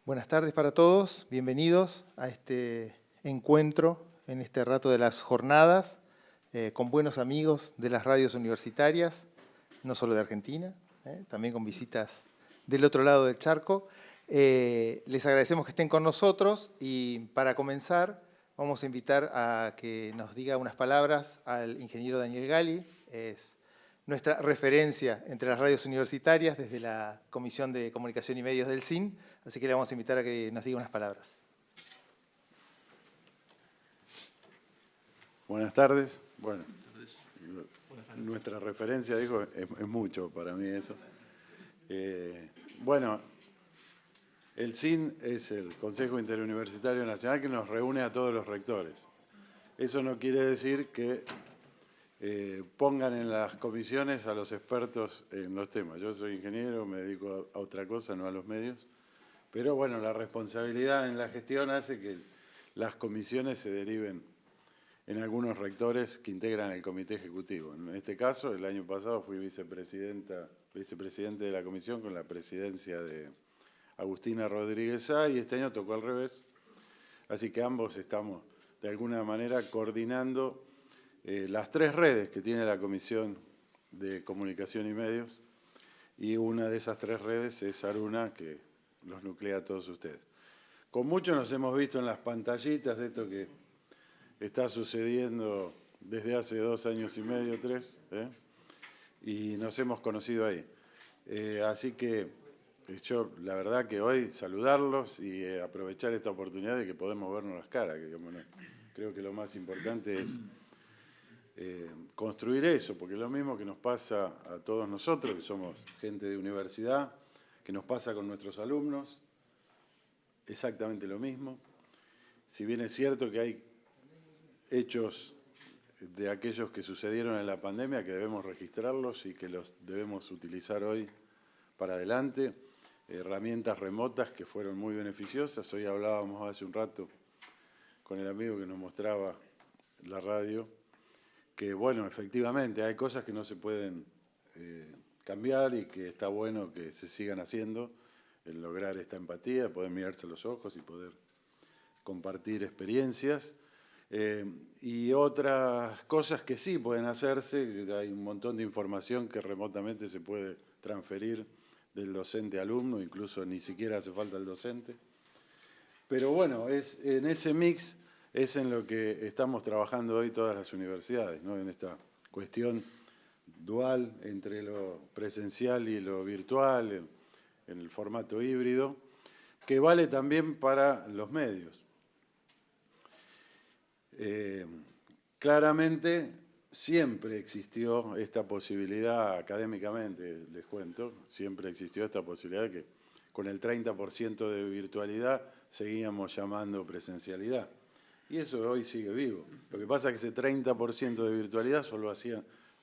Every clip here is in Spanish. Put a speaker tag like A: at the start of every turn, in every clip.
A: Buenas tardes para todos, bienvenidos a este encuentro en este rato de las jornadas con buenos amigos de las radios universitarias, no solo de Argentina, también con visitas del otro lado del charco. Les agradecemos que estén con nosotros y para comenzar vamos a invitar a que nos diga unas palabras al ingeniero Daniel Gali, es nuestra referencia entre las radios universitarias desde la Comisión de Comunicación y Medios del CIN, así que le vamos a invitar a que nos diga unas palabras.
B: Buenas tardes. Bueno, nuestra referencia, dijo, es mucho para mí eso. Bueno, el CIN es el Consejo Interuniversitario Nacional que nos reúne a todos los rectores. Eso no quiere decir que pongan en las comisiones a los expertos en los temas. Yo soy ingeniero, me dedico a otra cosa, no a los medios. Pero bueno, la responsabilidad en la gestión hace que las comisiones se deriven en algunos rectores que integran el comité ejecutivo. En este caso, el año pasado fui vicepresidente de la comisión con la presidencia de Agustina Rodríguez Sá, y este año tocó al revés. Así que ambos estamos, de alguna manera, coordinando las tres redes que tiene la Comisión de Comunicación y Medios, y una de esas tres redes es Aruna, que los nuclea a todos ustedes. Con muchos nos hemos visto en las pantallitas, esto que está sucediendo desde hace 2 años y medio, 3, y nos hemos conocido ahí. Así que yo, la verdad que hoy saludarlos y aprovechar esta oportunidad de que podemos vernos las caras, que bueno, creo que lo más importante es construir eso, porque es lo mismo que nos pasa a todos nosotros, que somos gente de universidad, que nos pasa con nuestros alumnos, exactamente lo mismo. Si bien es cierto que hay hechos de aquellos que sucedieron en la pandemia que debemos registrarlos y que los debemos utilizar hoy para adelante, herramientas remotas que fueron muy beneficiosas. Hoy hablábamos hace un rato con el amigo que nos mostraba la radio, que bueno, efectivamente hay cosas que no se pueden cambiar y que está bueno que se sigan haciendo, el lograr esta empatía, poder mirarse a los ojos y poder compartir experiencias. Y otras cosas que sí pueden hacerse, hay un montón de información que remotamente se puede transferir del docente a alumno, incluso ni siquiera hace falta el docente. Pero bueno, en ese mix es en lo que estamos trabajando hoy todas las universidades, ¿no? En esta cuestión dual entre lo presencial y lo virtual, en el formato híbrido, que vale también para los medios. Claramente siempre existió esta posibilidad, académicamente les cuento, siempre existió esta posibilidad de que con el 30% de virtualidad seguíamos llamando presencialidad. Y eso hoy sigue vivo. Lo que pasa es que ese 30% de virtualidad solo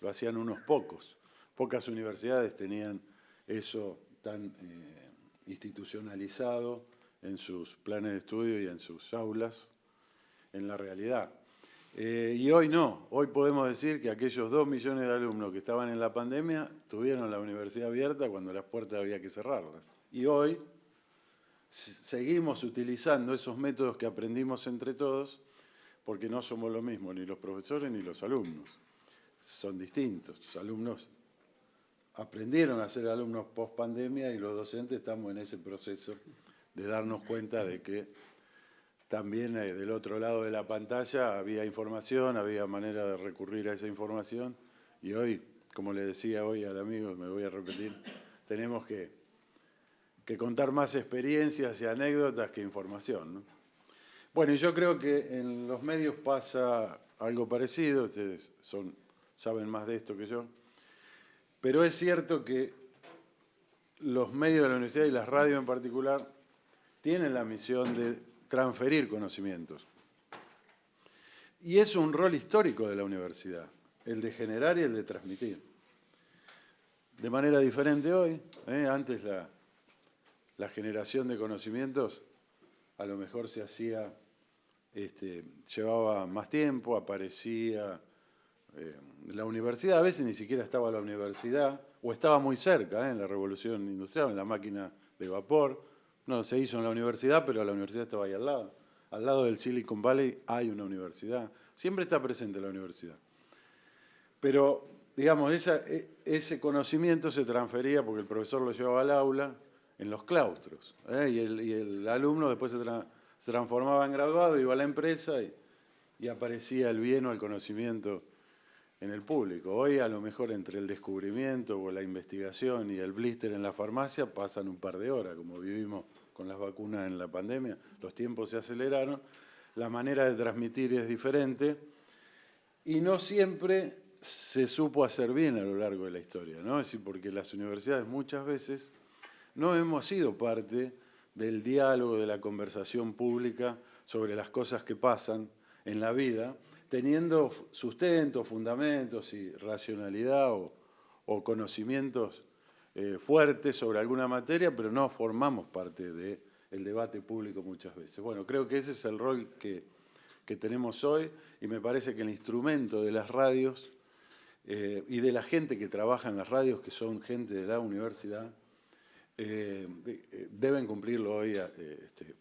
B: lo hacían unos pocos. Pocas universidades tenían eso tan institucionalizado en sus planes de estudio y en sus aulas, en la realidad. Y hoy no. Hoy podemos decir que aquellos 2 millones de alumnos que estaban en la pandemia tuvieron la universidad abierta cuando las puertas había que cerrarlas. Y hoy seguimos utilizando esos métodos que aprendimos entre todos, porque no somos lo mismo, ni los profesores ni los alumnos. Son distintos. Los alumnos aprendieron a ser alumnos post-pandemia y los docentes estamos en ese proceso de darnos cuenta de que también del otro lado de la pantalla había información, había manera de recurrir a esa información, y hoy, como le decía hoy al amigo, me voy a repetir, tenemos que contar más experiencias y anécdotas que información, ¿no? Bueno, y yo creo que en los medios pasa algo parecido, ustedes saben más de esto que yo, pero es cierto que los medios de la universidad y las radios en particular tienen la misión de transferir conocimientos. Y es un rol histórico de la universidad, el de generar y el de transmitir. De manera diferente hoy, antes la generación de conocimientos a lo mejor se hacía, llevaba más tiempo, aparecía la universidad, a veces ni siquiera estaba la universidad, o estaba muy cerca, en la revolución industrial, en la máquina de vapor, no se hizo en la universidad, pero la universidad estaba ahí al lado. Al lado del Silicon Valley hay una universidad. Siempre está presente la universidad. Pero, digamos, ese conocimiento se transfería, porque el profesor lo llevaba al aula, en los claustros. Y el alumno después se transformaba en graduado, iba a la empresa y aparecía el bien o el conocimiento en el público. Hoy, a lo mejor, entre el descubrimiento o la investigación y el blister en la farmacia, pasan un par de horas, como vivimos con las vacunas en la pandemia. Los tiempos se aceleraron, la manera de transmitir es diferente y no siempre se supo hacer bien a lo largo de la historia, ¿no? Es decir, porque las universidades muchas veces no hemos sido parte del diálogo, de la conversación pública sobre las cosas que pasan en la vida, teniendo sustento, fundamentos y racionalidad o conocimientos fuertes sobre alguna materia, pero no formamos parte del debate público muchas veces. Bueno, creo que ese es el rol que tenemos hoy y me parece que el instrumento de las radios y de la gente que trabaja en las radios, que son gente de la universidad, deben cumplirlo hoy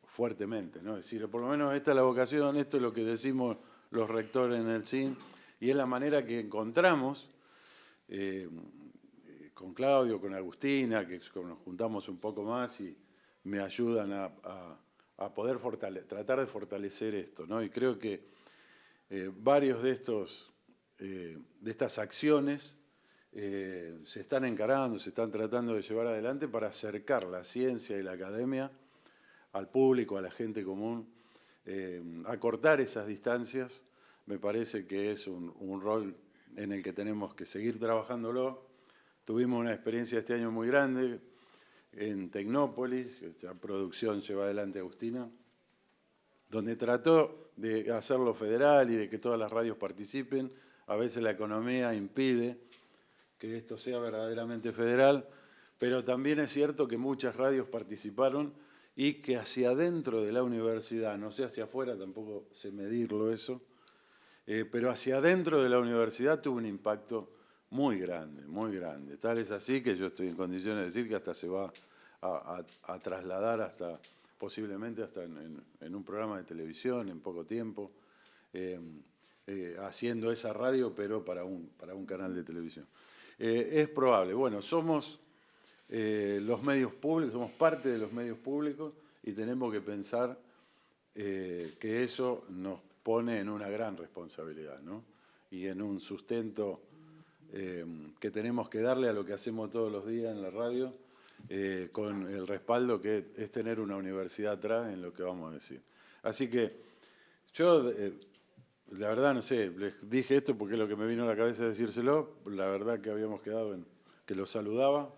B: fuertemente, ¿no? Es decir, por lo menos esta es la vocación, esto es lo que decimos los rectores en el CIN, y es la manera que encontramos con Claudio, con Agustina, que nos juntamos un poco más y me ayudan a poder tratar de fortalecer esto, ¿no? Y creo que varios de estas acciones se están encarando, se están tratando de llevar adelante para acercar la ciencia y la academia al público, a la gente común, acortar esas distancias. Me parece que es un rol en el que tenemos que seguir trabajándolo. Tuvimos una experiencia este año muy grande en Tecnópolis, que la producción lleva adelante Agustina, donde trató de hacerlo federal y de que todas las radios participen. A veces la economía impide que esto sea verdaderamente federal, pero también es cierto que muchas radios participaron y que hacia adentro de la universidad, no sé hacia afuera, tampoco sé medirlo eso, pero hacia adentro de la universidad tuvo un impacto muy grande, muy grande. Tal es así que yo estoy en condiciones de decir que hasta se va a trasladar posiblemente hasta en un programa de televisión en poco tiempo, haciendo esa radio, pero para un canal de televisión. Es probable. Bueno, somos los medios públicos, somos parte de los medios públicos y tenemos que pensar que eso nos pone en una gran responsabilidad, ¿no? Y en un sustento que tenemos que darle a lo que hacemos todos los días en la radio, con el respaldo que es tener una universidad atrás en lo que vamos a decir. Así que yo... la verdad, no sé, les dije esto porque es lo que me vino a la cabeza decírselo. La verdad que habíamos quedado en que los saludaba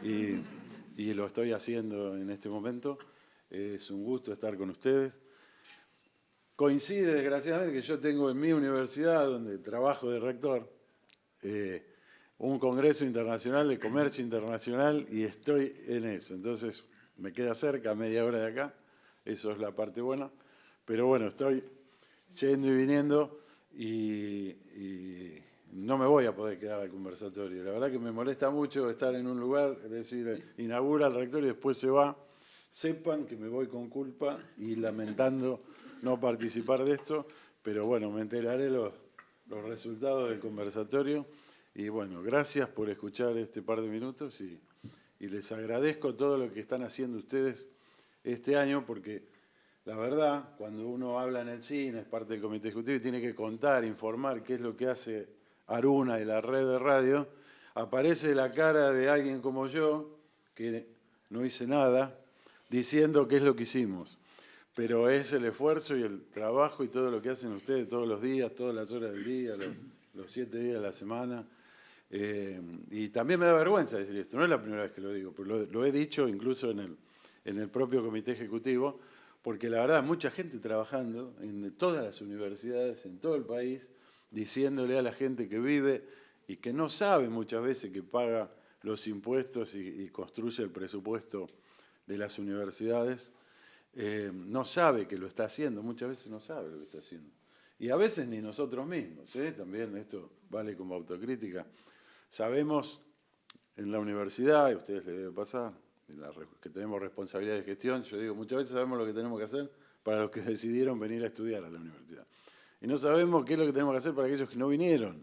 B: y lo estoy haciendo en este momento. Es un gusto estar con ustedes. Coincide, desgraciadamente, que yo tengo en mi universidad, donde trabajo de rector, un congreso internacional de comercio internacional y estoy en eso. Entonces, me queda cerca, media hora de acá. Eso es la parte buena. Pero bueno, estoy yendo y viniendo y no me voy a poder quedar al conversatorio. La verdad que me molesta mucho estar en un lugar, es decir, inaugura el rector y después se va. Sepan que me voy con culpa y lamentando no participar de esto, pero bueno, me enteraré los resultados del conversatorio. Y bueno, gracias por escuchar este par de minutos y les agradezco todo lo que están haciendo ustedes este año, porque la verdad, cuando uno habla en el cine, es parte del comité ejecutivo y tiene que contar, informar qué es lo que hace Aruna y la red de radio, aparece la cara de alguien como yo, que no hice nada, diciendo qué es lo que hicimos. Pero es el esfuerzo y el trabajo y todo lo que hacen ustedes todos los días, todas las horas del día, los 7 días de la semana. Y también me da vergüenza decir esto, no es la primera vez que lo digo, pero lo he dicho incluso en el propio comité ejecutivo, porque la verdad, mucha gente trabajando en todas las universidades, en todo el país, diciéndole a la gente que vive y que no sabe muchas veces que paga los impuestos y construye el presupuesto de las universidades, no sabe que lo está haciendo, muchas veces no sabe lo que está haciendo. Y a veces ni nosotros mismos, también esto vale como autocrítica. Sabemos en la universidad, y a ustedes les debe pasar, que tenemos responsabilidad de gestión, yo digo, muchas veces sabemos lo que tenemos que hacer para los que decidieron venir a estudiar a la universidad. Y no sabemos qué es lo que tenemos que hacer para aquellos que no vinieron,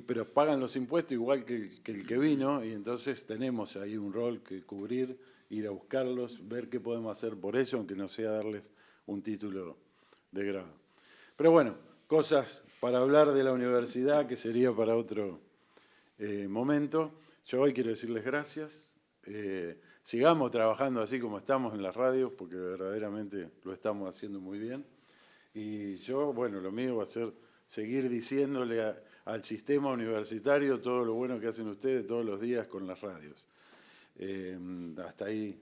B: pero pagan los impuestos igual que el que vino, y entonces tenemos ahí un rol que cubrir, ir a buscarlos, ver qué podemos hacer por ellos, aunque no sea darles un título de grado. Pero bueno, cosas para hablar de la universidad que sería para otro momento. Yo hoy quiero decirles gracias. Sigamos trabajando así como estamos en las radios, porque verdaderamente lo estamos haciendo muy bien. Y yo, bueno, lo mío va a ser seguir diciéndole al sistema universitario todo lo bueno que hacen ustedes todos los días con las radios. Hasta ahí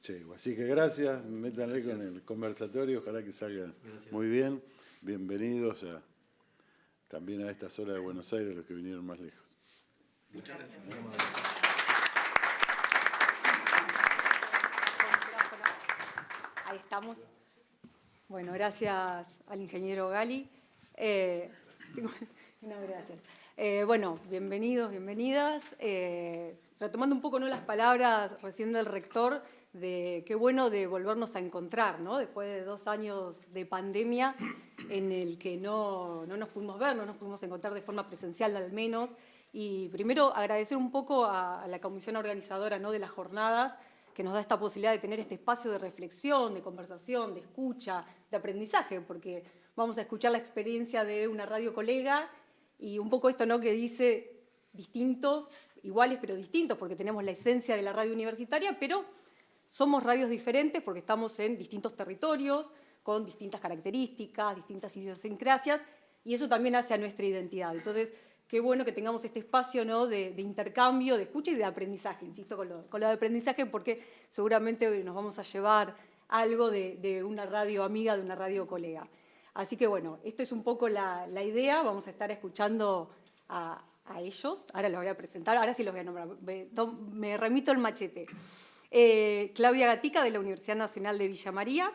B: llego. Así que gracias, métanle con el conversatorio, ojalá que salga muy bien. Bienvenidos también a esta zona de Buenos Aires, los que vinieron más lejos.
C: Muchas gracias.
D: Ahí estamos. Bueno, gracias al ingeniero Gali. No, gracias. Bueno, bienvenidos, bienvenidas. Retomando un poco, ¿no?, las palabras recién del rector, de qué bueno de volvernos a encontrar, ¿no?, después de 2 años de pandemia en el que no nos pudimos ver, no nos pudimos encontrar de forma presencial al menos. Y primero agradecer un poco a la comisión organizadora, ¿no?, de las jornadas, que nos da esta posibilidad de tener este espacio de reflexión, de conversación, de escucha, de aprendizaje, porque vamos a escuchar la experiencia de una radio colega y un poco esto, ¿no?, que dice distintos, iguales pero distintos, porque tenemos la esencia de la radio universitaria, pero somos radios diferentes porque estamos en distintos territorios, con distintas características, distintas idiosincrasias, y eso también hace a nuestra identidad. Entonces, qué bueno que tengamos este espacio, ¿no?, de intercambio, de escucha y de aprendizaje. Insisto con lo de aprendizaje porque seguramente nos vamos a llevar algo de una radio amiga, de una radio colega. Así que bueno, esto es un poco la idea. Vamos a estar escuchando a ellos. Ahora los voy a presentar, ahora sí los voy a nombrar. Me remito el machete. Claudia Gatica, de la Universidad Nacional de Villa María.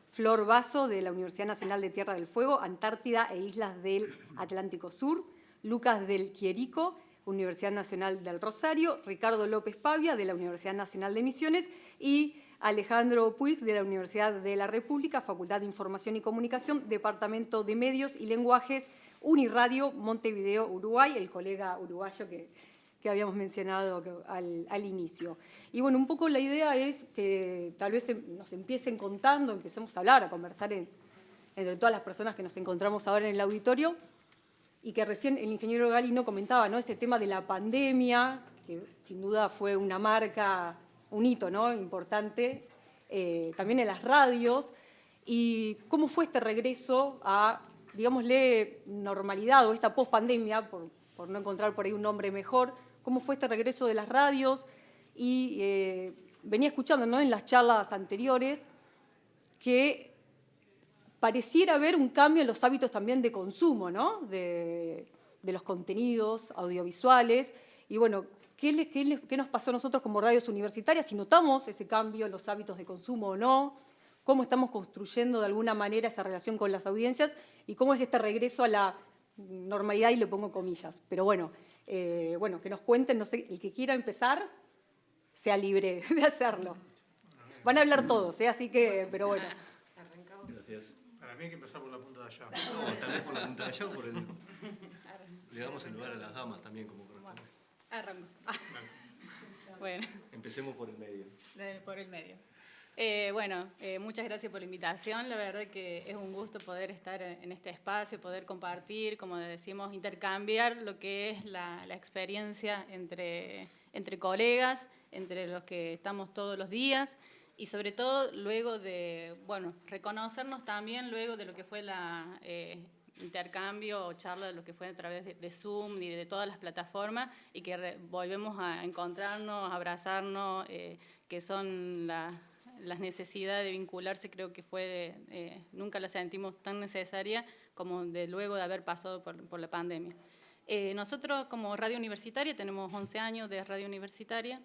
D: Flor Basso, de la Universidad Nacional de Tierra del Fuego, Antártida e Islas del Atlántico Sur. Lucas del Quierico, Universidad Nacional del Rosario. Ricardo López Pavia, de la Universidad Nacional de Misiones. Y Alejandro Puig, de la Universidad de la República, Facultad de Información y Comunicación, Departamento de Medios y Lenguajes, Uniradio, Montevideo, Uruguay, el colega uruguayo que habíamos mencionado al inicio. Y bueno, un poco la idea es que tal vez nos empiecen contando, empecemos a hablar, a conversar entre todas las personas que nos encontramos ahora en el auditorio, y que recién el ingeniero Gali no comentaba, ¿no?, este tema de la pandemia, que sin duda fue una marca, un hito, ¿no?, importante, también en las radios, y cómo fue este regreso a, digámosle, normalidad, o esta pospandemia, por no encontrar por ahí un nombre mejor, cómo fue este regreso de las radios. Y venía escuchando, ¿no?, en las charlas anteriores que pareciera haber un cambio en los hábitos también de consumo, ¿no?, de los contenidos audiovisuales. Y bueno, ¿qué nos pasó a nosotros como radios universitarias? Si notamos ese cambio en los hábitos de consumo o no, cómo estamos construyendo de alguna manera esa relación con las audiencias y cómo es este regreso a la normalidad, y lo pongo comillas. Pero bueno, que nos cuenten, no sé, el que quiera empezar, sea libre de hacerlo. Van a hablar todos, así que, pero bueno.
C: Gracias.
E: Para mí hay que empezar por la punta de allá.
C: No, tal vez por la punta de allá o por el... Le damos el lugar a las damas también, como corresponde.
F: Arranco. Bueno.
C: Empecemos por el medio.
F: Por el medio. Muchas gracias por la invitación. La verdad que es un gusto poder estar en este espacio, poder compartir, como decimos, intercambiar lo que es la experiencia entre colegas, entre los que estamos todos los días, y sobre todo luego de, reconocernos también luego de lo que fue la intercambio o charla de lo que fue a través de Zoom y de todas las plataformas, y que volvemos a encontrarnos, a abrazarnos, que son las necesidades de vincularse. Creo que nunca la sentimos tan necesaria como luego de haber pasado por la pandemia. Nosotros como radio universitaria tenemos 11 años de radio universitaria.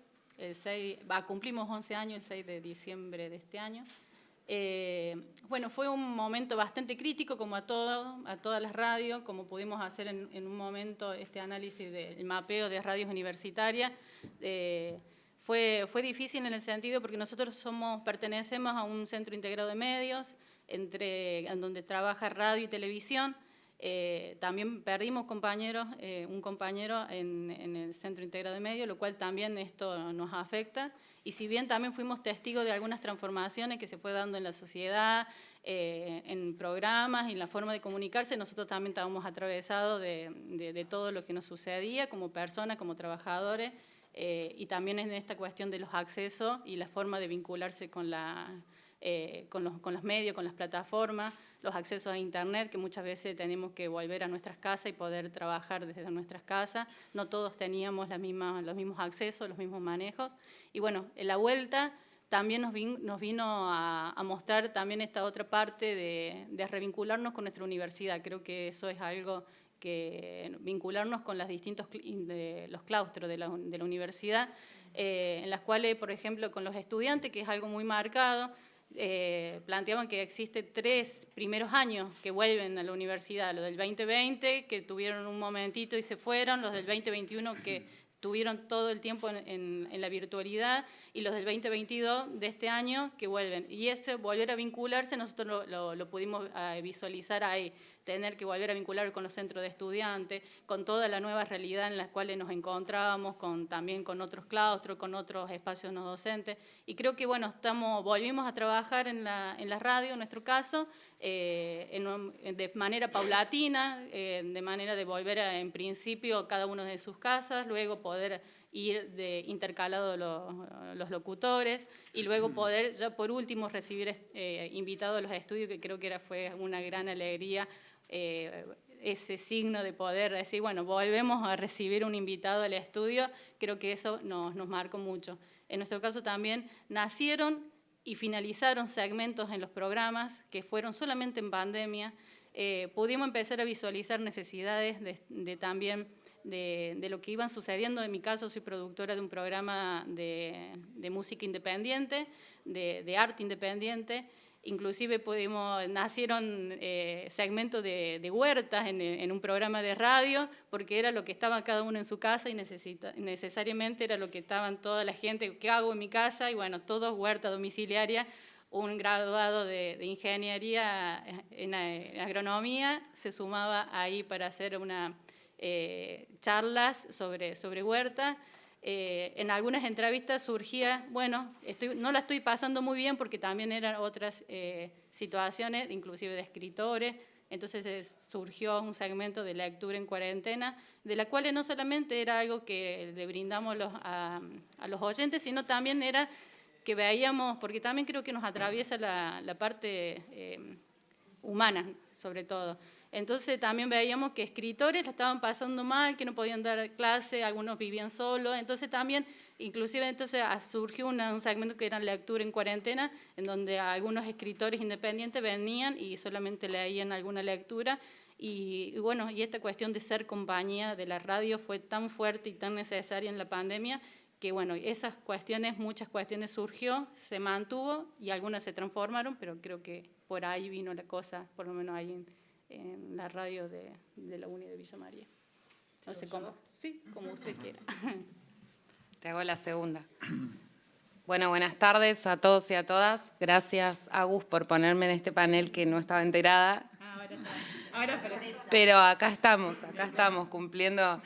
F: Cumplimos 11 años el 6 de diciembre de este año. Fue un momento bastante crítico, como a todas las radios, como pudimos hacer en un momento este análisis del mapeo de radios universitarias. Fue difícil en el sentido porque nosotros pertenecemos a un centro integrado de medios, en donde trabaja radio y televisión. También perdimos un compañero en el centro integrado de medios, lo cual también esto nos afecta. Y si bien también fuimos testigos de algunas transformaciones que se fue dando en la sociedad, en programas y en la forma de comunicarse, nosotros también estábamos atravesados de todo lo que nos sucedía como personas, como trabajadores, y también en esta cuestión de los accesos y la forma de vincularse con los medios, con las plataformas, los accesos a Internet, que muchas veces tenemos que volver a nuestras casas y poder trabajar desde nuestras casas. No todos teníamos los mismos accesos, los mismos manejos. Y bueno, en la vuelta también nos vino a mostrar también esta otra parte de revincularnos con nuestra universidad. Creo que eso es algo que vincularnos con los distintos los claustros de la universidad, en las cuales, por ejemplo, con los estudiantes, que es algo muy marcado, planteaban que existe 3 primeros años que vuelven a la universidad, los del 2020, que tuvieron un momentito y se fueron, los del 2021 que tuvieron todo el tiempo en la virtualidad, y los del 2022 de este año que vuelven. Y ese volver a vincularse, nosotros lo pudimos visualizar ahí, tener que volver a vincular con los centros de estudiantes, con toda la nueva realidad en la cual nos encontrábamos, también con otros claustros, con otros espacios no docentes. Y creo que bueno, volvimos a trabajar en la radio, en nuestro caso, de manera paulatina, de manera de volver en principio cada uno de sus casas, luego poder ir intercalados los locutores, y luego poder ya por último recibir invitados a los estudios, que creo que fue una gran alegría, ese signo de poder decir, bueno, volvemos a recibir un invitado al estudio. Creo que eso nos marcó mucho. En nuestro caso también nacieron y finalizaron segmentos en los programas que fueron solamente en pandemia. Pudimos empezar a visualizar necesidades también de lo que iban sucediendo. En mi caso, soy productora de un programa de música independiente, de arte independiente. Inclusive nacieron segmentos de huertas en un programa de radio, porque era lo que estaba cada uno en su casa y necesariamente era lo que estaban toda la gente, ¿qué hago en mi casa? Y bueno, todos huerta domiciliaria. Un graduado de ingeniería en agronomía se sumaba ahí para hacer charlas sobre huerta. En algunas entrevistas surgía, bueno, no la estoy pasando muy bien, porque también eran otras situaciones, inclusive de escritores. Entonces surgió un segmento de lectura en cuarentena, de la cual no solamente era algo que le brindamos a los oyentes, sino también era que veíamos, porque también creo que nos atraviesa la parte humana, sobre todo. Entonces también veíamos que escritores la estaban pasando mal, que no podían dar clase, algunos vivían solos. Entonces también, inclusive surgió un segmento que era lectura en cuarentena, en donde algunos escritores independientes venían y solamente leían alguna lectura. Y bueno, y esta cuestión de ser compañía de la radio fue tan fuerte y tan necesaria en la pandemia, que bueno, muchas cuestiones surgió, se mantuvo y algunas se transformaron, pero creo que por ahí vino la cosa, por lo menos ahí en la radio de la UNI de Villa María. No sé cómo. Sí, como usted quiera.
G: Te hago la segunda. Bueno, buenas tardes a todos y a todas. Gracias, Agus, por ponerme en este panel que no estaba enterada. Pero acá estamos cumpliendo.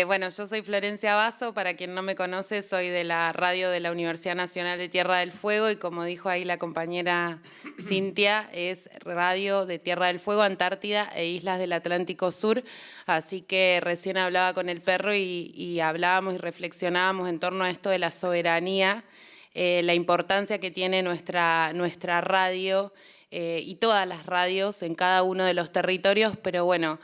G: Bueno, yo soy Florencia Basso, para quien no me conoce, soy de la radio de la Universidad Nacional de Tierra del Fuego, y como dijo ahí la compañera Cintia, es radio de Tierra del Fuego, Antártida e Islas del Atlántico Sur. Así que recién hablaba con el perro y hablábamos y reflexionábamos en torno a esto de la soberanía, la importancia que tiene nuestra radio, y todas las radios en cada uno de los territorios, pero bueno,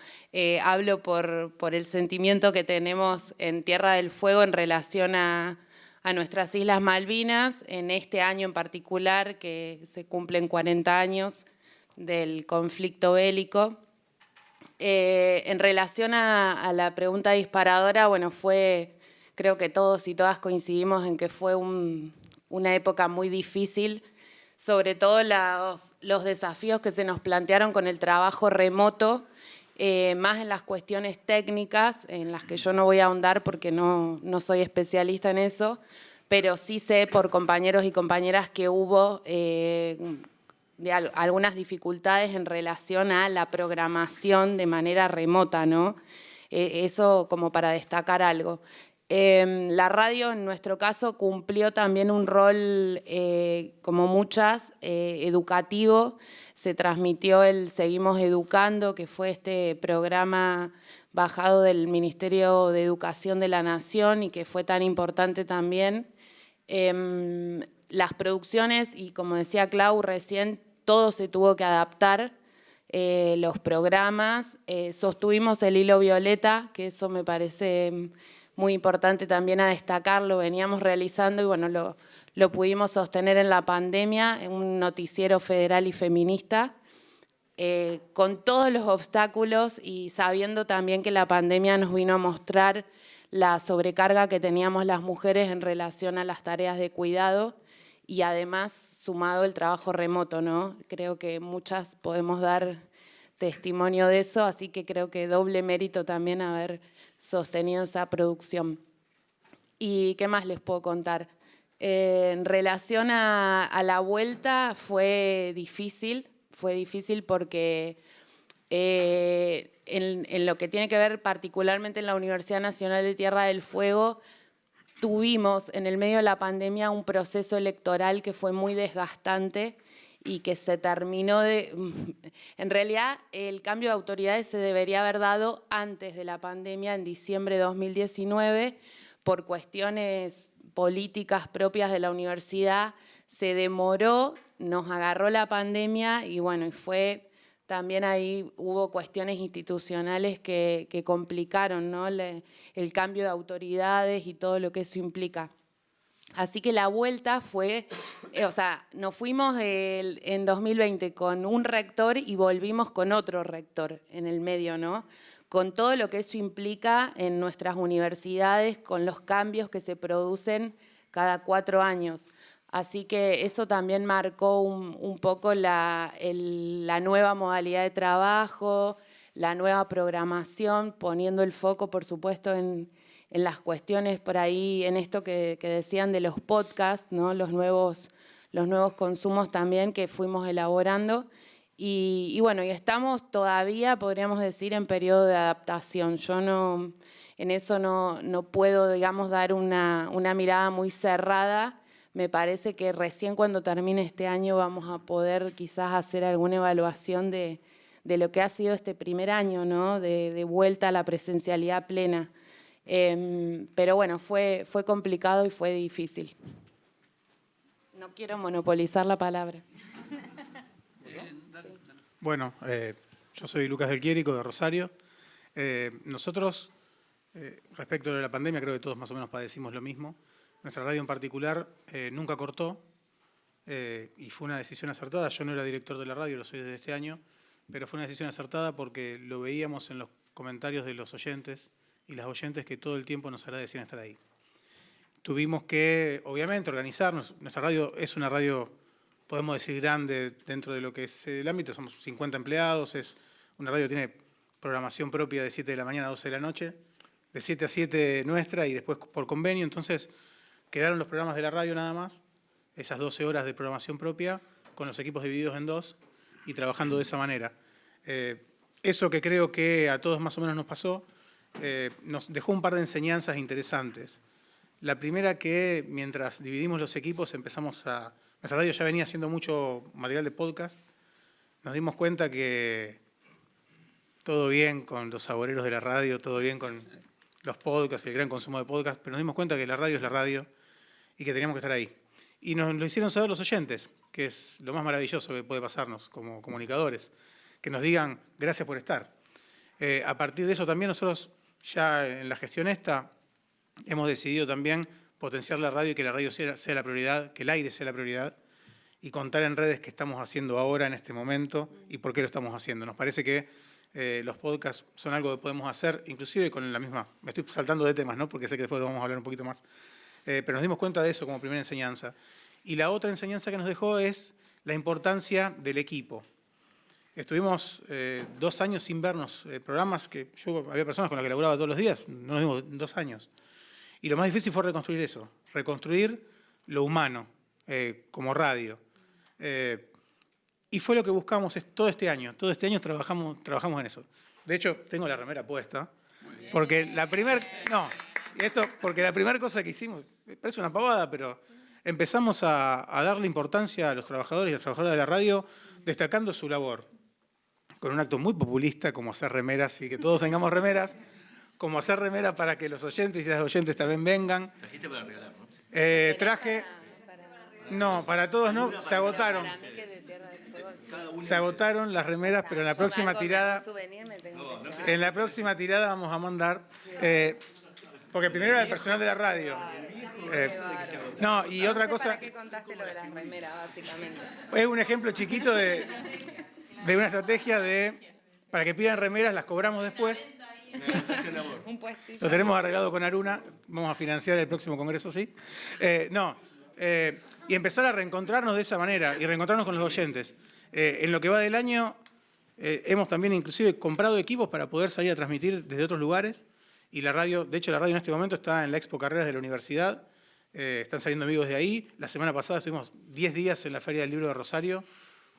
G: hablo por el sentimiento que tenemos en Tierra del Fuego en relación a nuestras Islas Malvinas, en este año en particular, que se cumplen 40 años del conflicto bélico. En relación a la pregunta disparadora, bueno, creo que todos y todas coincidimos en que fue una época muy difícil, sobre todo los desafíos que se nos plantearon con el trabajo remoto, más en las cuestiones técnicas, en las que yo no voy a ahondar porque no soy especialista en eso, pero sí sé por compañeros y compañeras que hubo algunas dificultades en relación a la programación de manera remota, ¿no? Eso como para destacar algo. La radio, en nuestro caso, cumplió también un rol, como muchas, educativo. Se transmitió el Seguimos Educando, que fue este programa bajado del Ministerio de Educación de la Nación y que fue tan importante también. Las producciones, y como decía Clau recién, todo se tuvo que adaptar, los programas. Sostuvimos el hilo violeta, que eso me parece muy importante también a destacar, lo veníamos realizando y bueno, lo pudimos sostener en la pandemia, en un noticiero federal y feminista, con todos los obstáculos y sabiendo también que la pandemia nos vino a mostrar la sobrecarga que teníamos las mujeres en relación a las tareas de cuidado y además sumado el trabajo remoto, ¿no? Creo que muchas podemos dar testimonio de eso, así que creo que doble mérito también haber sostenido esa producción. ¿Y qué más les puedo contar? En relación a la vuelta fue difícil porque en lo que tiene que ver particularmente en la Universidad Nacional de Tierra del Fuego, tuvimos en el medio de la pandemia un proceso electoral que fue muy desgastante y que se terminó de... En realidad, el cambio de autoridades se debería haber dado antes de la pandemia, en diciembre de 2019, por cuestiones políticas propias de la universidad. Se demoró, nos agarró la pandemia y bueno, y fue... También ahí hubo cuestiones institucionales que complicaron, ¿no? El cambio de autoridades y todo lo que eso implica. Así que la vuelta fue, nos fuimos en 2020 con un rector y volvimos con otro rector en el medio, ¿no? Con todo lo que eso implica en nuestras universidades, con los cambios que se producen cada 4 años. Así que eso también marcó un poco la nueva modalidad de trabajo, la nueva programación, poniendo el foco, por supuesto, en las cuestiones por ahí, en esto que decían de los podcasts, ¿no? Los nuevos consumos también que fuimos elaborando. Y bueno, y estamos todavía, podríamos decir, en periodo de adaptación. Yo en eso no puedo, digamos, dar una mirada muy cerrada. Me parece que recién cuando termine este año vamos a poder quizás hacer alguna evaluación de lo que ha sido este primer año, ¿no? De vuelta a la presencialidad plena. Pero bueno, fue complicado y fue difícil. No quiero monopolizar la palabra.
E: Bueno, yo soy Lucas del Quiérico, de Rosario. Nosotros, respecto de la pandemia, creo que todos más o menos padecimos lo mismo. Nuestra radio en particular nunca cortó y fue una decisión acertada. Yo no era director de la radio, lo soy desde este año, pero fue una decisión acertada porque lo veíamos en los comentarios de los oyentes y las oyentes que todo el tiempo nos agradecían estar ahí. Tuvimos que, obviamente, organizarnos. Nuestra radio es una radio, podemos decir, grande dentro de lo que es el ámbito. Somos 50 empleados, es una radio que tiene programación propia de 7 de la mañana a 12 de la noche, de 7 a 7 nuestra y después por convenio. Entonces, quedaron los programas de la radio nada más, esas 12 horas de programación propia, con los equipos divididos en 2 y trabajando de esa manera. Eso que creo que a todos más o menos nos pasó, nos dejó un par de enseñanzas interesantes. La primera, que mientras dividimos los equipos nuestra radio ya venía haciendo mucho material de podcast, nos dimos cuenta que todo bien con los saboreros de la radio, todo bien con los podcasts, el gran consumo de podcast, pero nos dimos cuenta que la radio es la radio y que teníamos que estar ahí. Y nos lo hicieron saber los oyentes, que es lo más maravilloso que puede pasarnos como comunicadores, que nos digan gracias por estar. A partir de eso también nosotros ya en la gestión esta hemos decidido también potenciar la radio y que la radio sea la prioridad, que el aire sea la prioridad y contar en redes qué estamos haciendo ahora en este momento y por qué lo estamos haciendo. Nos parece que los podcasts son algo que podemos hacer, inclusive con la misma... Me estoy saltando de temas, ¿no? Porque sé que después lo vamos a hablar un poquito más. Pero nos dimos cuenta de eso como primera enseñanza. Y la otra enseñanza que nos dejó es la importancia del equipo. Estuvimos 2 años sin vernos, programas que había personas con las que laburaba todos los días, no nos vimos 2 años. Y lo más difícil fue reconstruir eso. reconstruir lo humano como radio. Y fue lo que buscamos todo este año. Todo este año trabajamos en eso. De hecho, tengo la remera puesta. Porque la primera cosa que hicimos, parece una pavada, pero empezamos a darle importancia a los trabajadores y las trabajadoras de la radio, destacando su labor. Con un acto muy populista, como hacer remeras y que todos tengamos remeras, como hacer remeras para que los oyentes y las oyentes también vengan.
C: Trajiste para regalar, ¿no?
E: Traje... No, para todos no, se agotaron. Se agotaron las remeras, pero en la próxima tirada... En la próxima tirada vamos a mandar... porque primero era el personal de la radio. No, y otra cosa...
G: ¿Para qué contaste lo de las remeras, básicamente?
E: Es un ejemplo chiquito de una estrategia para que pidan remeras, las cobramos después.
G: Un puestito.
E: Lo tenemos arreglado con Aruna, vamos a financiar el próximo congreso, sí. Y empezar a reencontrarnos de esa manera y reencontrarnos con los oyentes. En lo que va del año, hemos también inclusive comprado equipos para poder salir a transmitir desde otros lugares. Y la radio, de hecho la radio en este momento está en la Expo Carreras de la Universidad. Están saliendo amigos de ahí. La semana pasada estuvimos 10 días en la Feria del Libro de Rosario,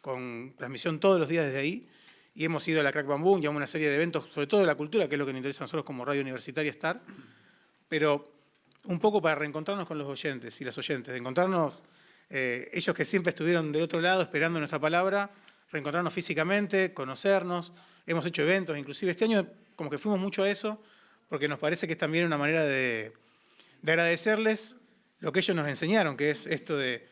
E: con transmisión todos los días desde ahí. Y hemos ido a la Crack Bamboo, llevamos una serie de eventos, sobre todo de la cultura, que es lo que nos interesa a nosotros como radio universitaria estar. Pero un poco para reencontrarnos con los oyentes y las oyentes, de encontrarnos, ellos que siempre estuvieron del otro lado esperando nuestra palabra, reencontrarnos físicamente, conocernos. Hemos hecho eventos, inclusive este año como que fuimos mucho a eso, porque nos parece que es también una manera de agradecerles lo que ellos nos enseñaron, que es esto de,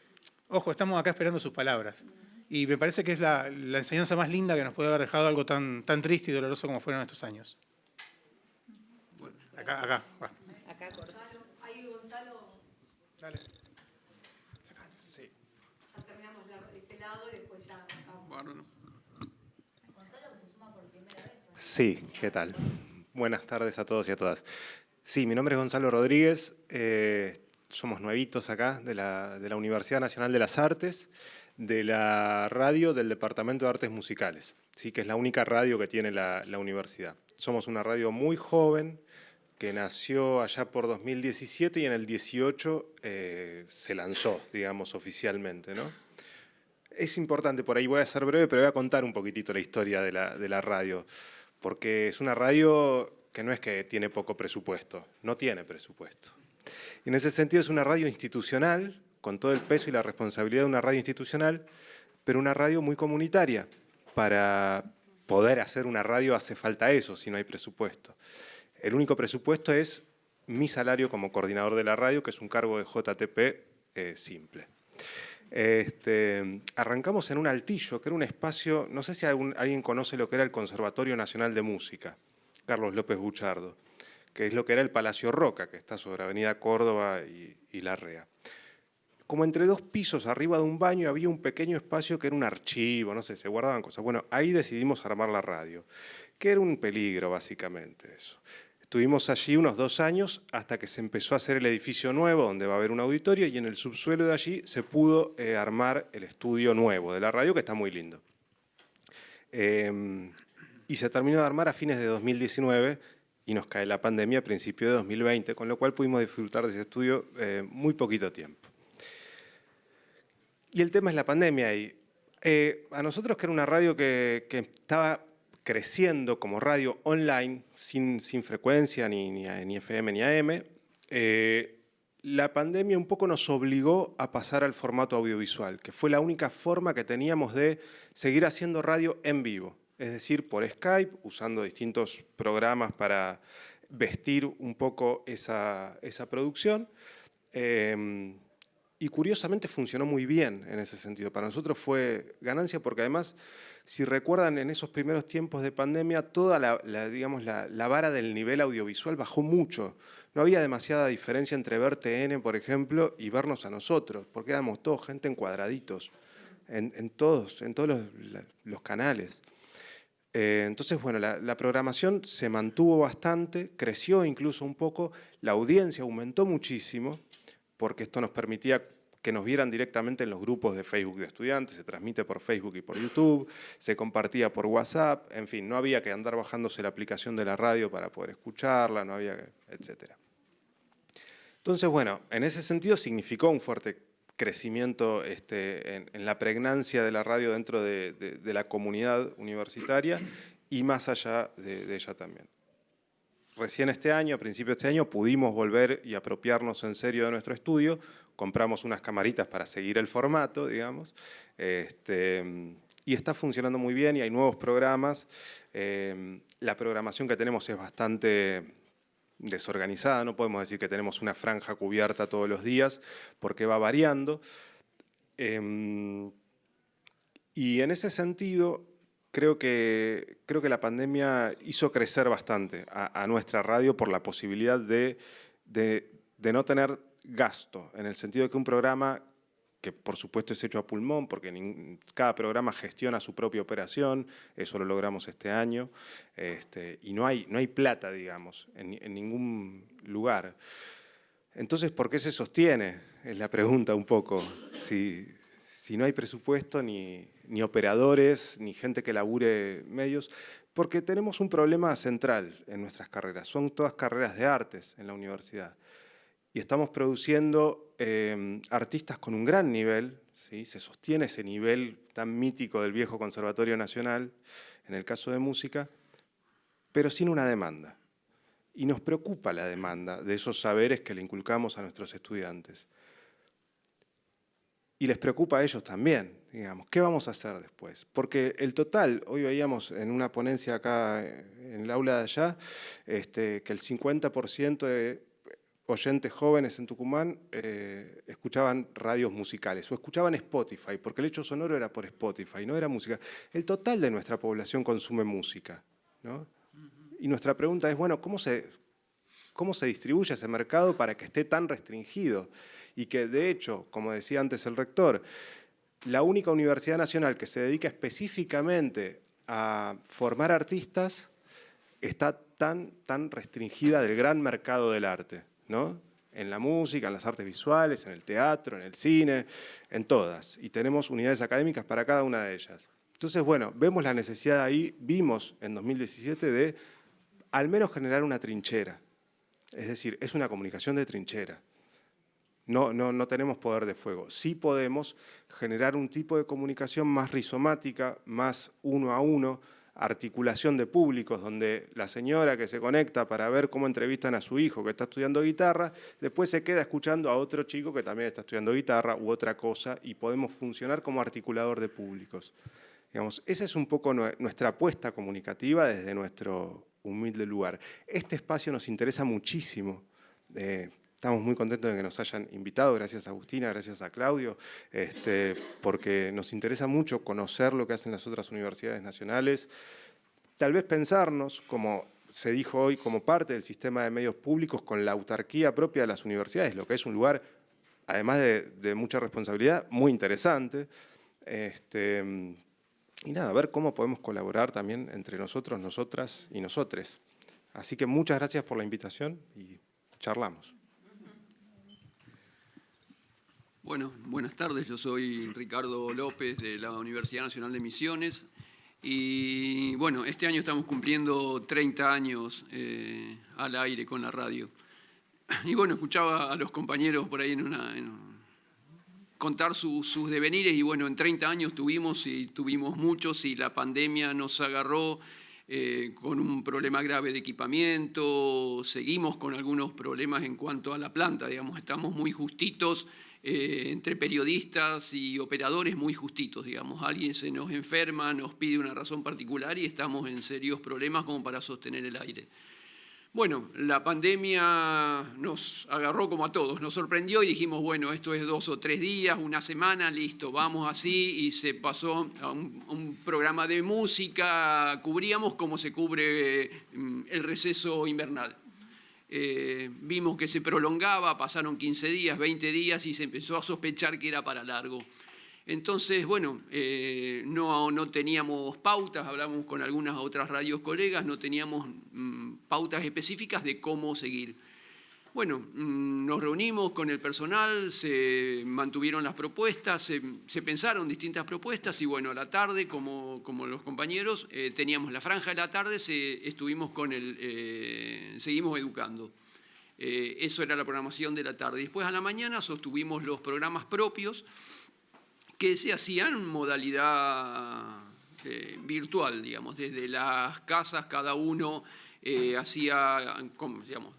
E: ojo, estamos acá esperando sus palabras. Y me parece que es la enseñanza más linda que nos puede haber dejado algo tan triste y doloroso como fueron estos años. Bueno, acá. Basta.
G: Acá,
D: Ahí, Gonzalo.
E: Dale.
A: Sí.
D: Ya terminamos ese lado y después ya acabamos.
H: Bueno.
I: Sí, ¿qué tal? Buenas tardes a todos y a todas. Sí, mi nombre es Gonzalo Rodríguez, somos nuevitos acá de la Universidad Nacional de las Artes, de la radio del Departamento de Artes Musicales, ¿sí? Que es la única radio que tiene la universidad. Somos una radio muy joven que nació allá por 2017 y en el 18 se lanzó, digamos, oficialmente, ¿no? Es importante, por ahí voy a ser breve, pero voy a contar un poquitito la historia de la radio, porque es una radio que no es que tiene poco presupuesto, no tiene presupuesto. Y en ese sentido es una radio institucional, con todo el peso y la responsabilidad de una radio institucional, pero una radio muy comunitaria. Para poder hacer una radio hace falta eso, si no hay presupuesto. El único presupuesto es mi salario como coordinador de la radio, que es un cargo de JTP simple. Arrancamos en un altillo, que era un espacio, no sé si alguien conoce lo que era el Conservatorio Nacional de Música, Carlos López Buchardo, que es lo que era el Palacio Roca, que está sobre Avenida Córdoba y Larrea. Como entre dos pisos arriba de un baño había un pequeño espacio que era un archivo, no sé, se guardaban cosas. Bueno, ahí decidimos armar la radio, que era un peligro básicamente eso. Estuvimos allí unos 2 años hasta que se empezó a hacer el edificio nuevo donde va a haber un auditorio y en el subsuelo de allí se pudo armar el estudio nuevo de la radio, que está muy lindo. Y se terminó de armar a fines de 2019 y nos cae la pandemia a principios de 2020, con lo cual pudimos disfrutar de ese estudio muy poquito tiempo. Y el tema es la pandemia. Y, a nosotros, que era una radio que estaba creciendo como radio online, sin frecuencia, ni FM ni AM, la pandemia un poco nos obligó a pasar al formato audiovisual, que fue la única forma que teníamos de seguir haciendo radio en vivo. Es decir, por Skype, usando distintos programas para vestir un poco esa producción. Y curiosamente funcionó muy bien en ese sentido. Para nosotros fue ganancia porque además, si recuerdan, en esos primeros tiempos de pandemia, toda la vara del nivel audiovisual bajó mucho. No había demasiada diferencia entre ver TN, por ejemplo, y vernos a nosotros, porque éramos todos gente en cuadraditos, en todos los canales. Entonces, bueno, la programación se mantuvo bastante, creció incluso un poco, la audiencia aumentó muchísimo, porque esto nos permitía que nos vieran directamente en los grupos de Facebook de estudiantes, se transmite por Facebook y por YouTube, se compartía por WhatsApp, en fin, no había que andar bajándose la aplicación de la radio para poder escucharla, no había que, etc. Entonces, bueno, en ese sentido significó un fuerte crecimiento en la pregnancia de la radio dentro de la comunidad universitaria y más allá de ella también. Recién este año, a principios de este año, pudimos volver y apropiarnos en serio de nuestro estudio. Compramos unas camaritas para seguir el formato, digamos, y está funcionando muy bien y hay nuevos programas. La programación que tenemos es bastante desorganizada, no podemos decir que tenemos una franja cubierta todos los días, porque va variando. Y en ese sentido, creo que la pandemia hizo crecer bastante a nuestra radio por la posibilidad de no tener gasto, en el sentido de que un programa que por supuesto es hecho a pulmón, porque cada programa gestiona su propia operación, eso lo logramos este año, y no hay plata, digamos, en ningún lugar. Entonces, ¿por qué se sostiene? Es la pregunta un poco. Si no hay presupuesto, ni operadores, ni gente que labure medios, porque tenemos un problema central en nuestras carreras. Son todas carreras de artes en la universidad. Y estamos produciendo artistas con un gran nivel, ¿sí? Se sostiene ese nivel tan mítico del viejo Conservatorio Nacional, en el caso de música, pero sin una demanda. Y nos preocupa la demanda de esos saberes que le inculcamos a nuestros estudiantes. Y les preocupa a ellos también, digamos, ¿qué vamos a hacer después? Porque el total, hoy veíamos en una ponencia acá en el aula de allá, que el 50% de oyentes jóvenes en Tucumán escuchaban radios musicales o escuchaban Spotify, porque el hecho sonoro era por Spotify, no era música. El total de nuestra población consume música, ¿no? Y nuestra pregunta es, bueno, ¿cómo se distribuye ese mercado para que esté tan restringido? Y que, de hecho, como decía antes el rector, la única universidad nacional que se dedica específicamente a formar artistas está tan restringida del gran mercado del arte, ¿no? En la música, en las artes visuales, en el teatro, en el cine, en todas. Y tenemos unidades académicas para cada una de ellas. Entonces, bueno, vemos la necesidad ahí, vimos en 2017 de al menos generar una trinchera. Es decir, es una comunicación de trinchera. No tenemos poder de fuego. Sí podemos generar un tipo de comunicación más rizomática, más uno a uno, articulación de públicos, donde la señora que se conecta para ver cómo entrevistan a su hijo que está estudiando guitarra, después se queda escuchando a otro chico que también está estudiando guitarra u otra cosa, y podemos funcionar como articulador de públicos. Digamos, esa es un poco nuestra apuesta comunicativa desde nuestro humilde lugar. Este espacio nos interesa muchísimo. Estamos muy contentos de que nos hayan invitado, gracias a Agustina, gracias a Claudio, porque nos interesa mucho conocer lo que hacen las otras universidades nacionales, tal vez pensarnos, como se dijo hoy, como parte del sistema de medios públicos, con la autarquía propia de las universidades, lo que es un lugar, además de mucha responsabilidad, muy interesante. Y nada, a ver cómo podemos colaborar también entre nosotros, nosotras y nosotres. Así que muchas gracias por la invitación y charlamos.
H: Bueno, buenas tardes, yo soy Ricardo López de la Universidad Nacional de Misiones y bueno, este año estamos cumpliendo 30 años al aire con la radio. Y bueno, escuchaba a los compañeros por ahí contar sus devenires y bueno, en 30 años tuvimos muchos y la pandemia nos agarró con un problema grave de equipamiento, seguimos con algunos problemas en cuanto a la planta, digamos, estamos muy justitos. Entre periodistas y operadores muy justitos, digamos. Alguien se nos enferma, nos pide una razón particular y estamos en serios problemas como para sostener el aire. Bueno, la pandemia nos agarró como a todos, nos sorprendió y dijimos, bueno, esto es 2 o 3 días, una semana, listo, vamos así, y se pasó a un programa de música, cubríamos como se cubre el receso invernal. Vimos que se prolongaba, pasaron 15 días, 20 días y se empezó a sospechar que era para largo. Entonces, bueno, no teníamos pautas, hablamos con algunas otras radios colegas, no teníamos pautas específicas de cómo seguir. Bueno, nos reunimos con el personal, se mantuvieron las propuestas, se pensaron distintas propuestas y bueno, a la tarde, como los compañeros, teníamos la franja de la tarde, seguimos educando. Eso era la programación de la tarde. Después a la mañana sostuvimos los programas propios que se hacían en modalidad virtual, digamos, desde las casas cada uno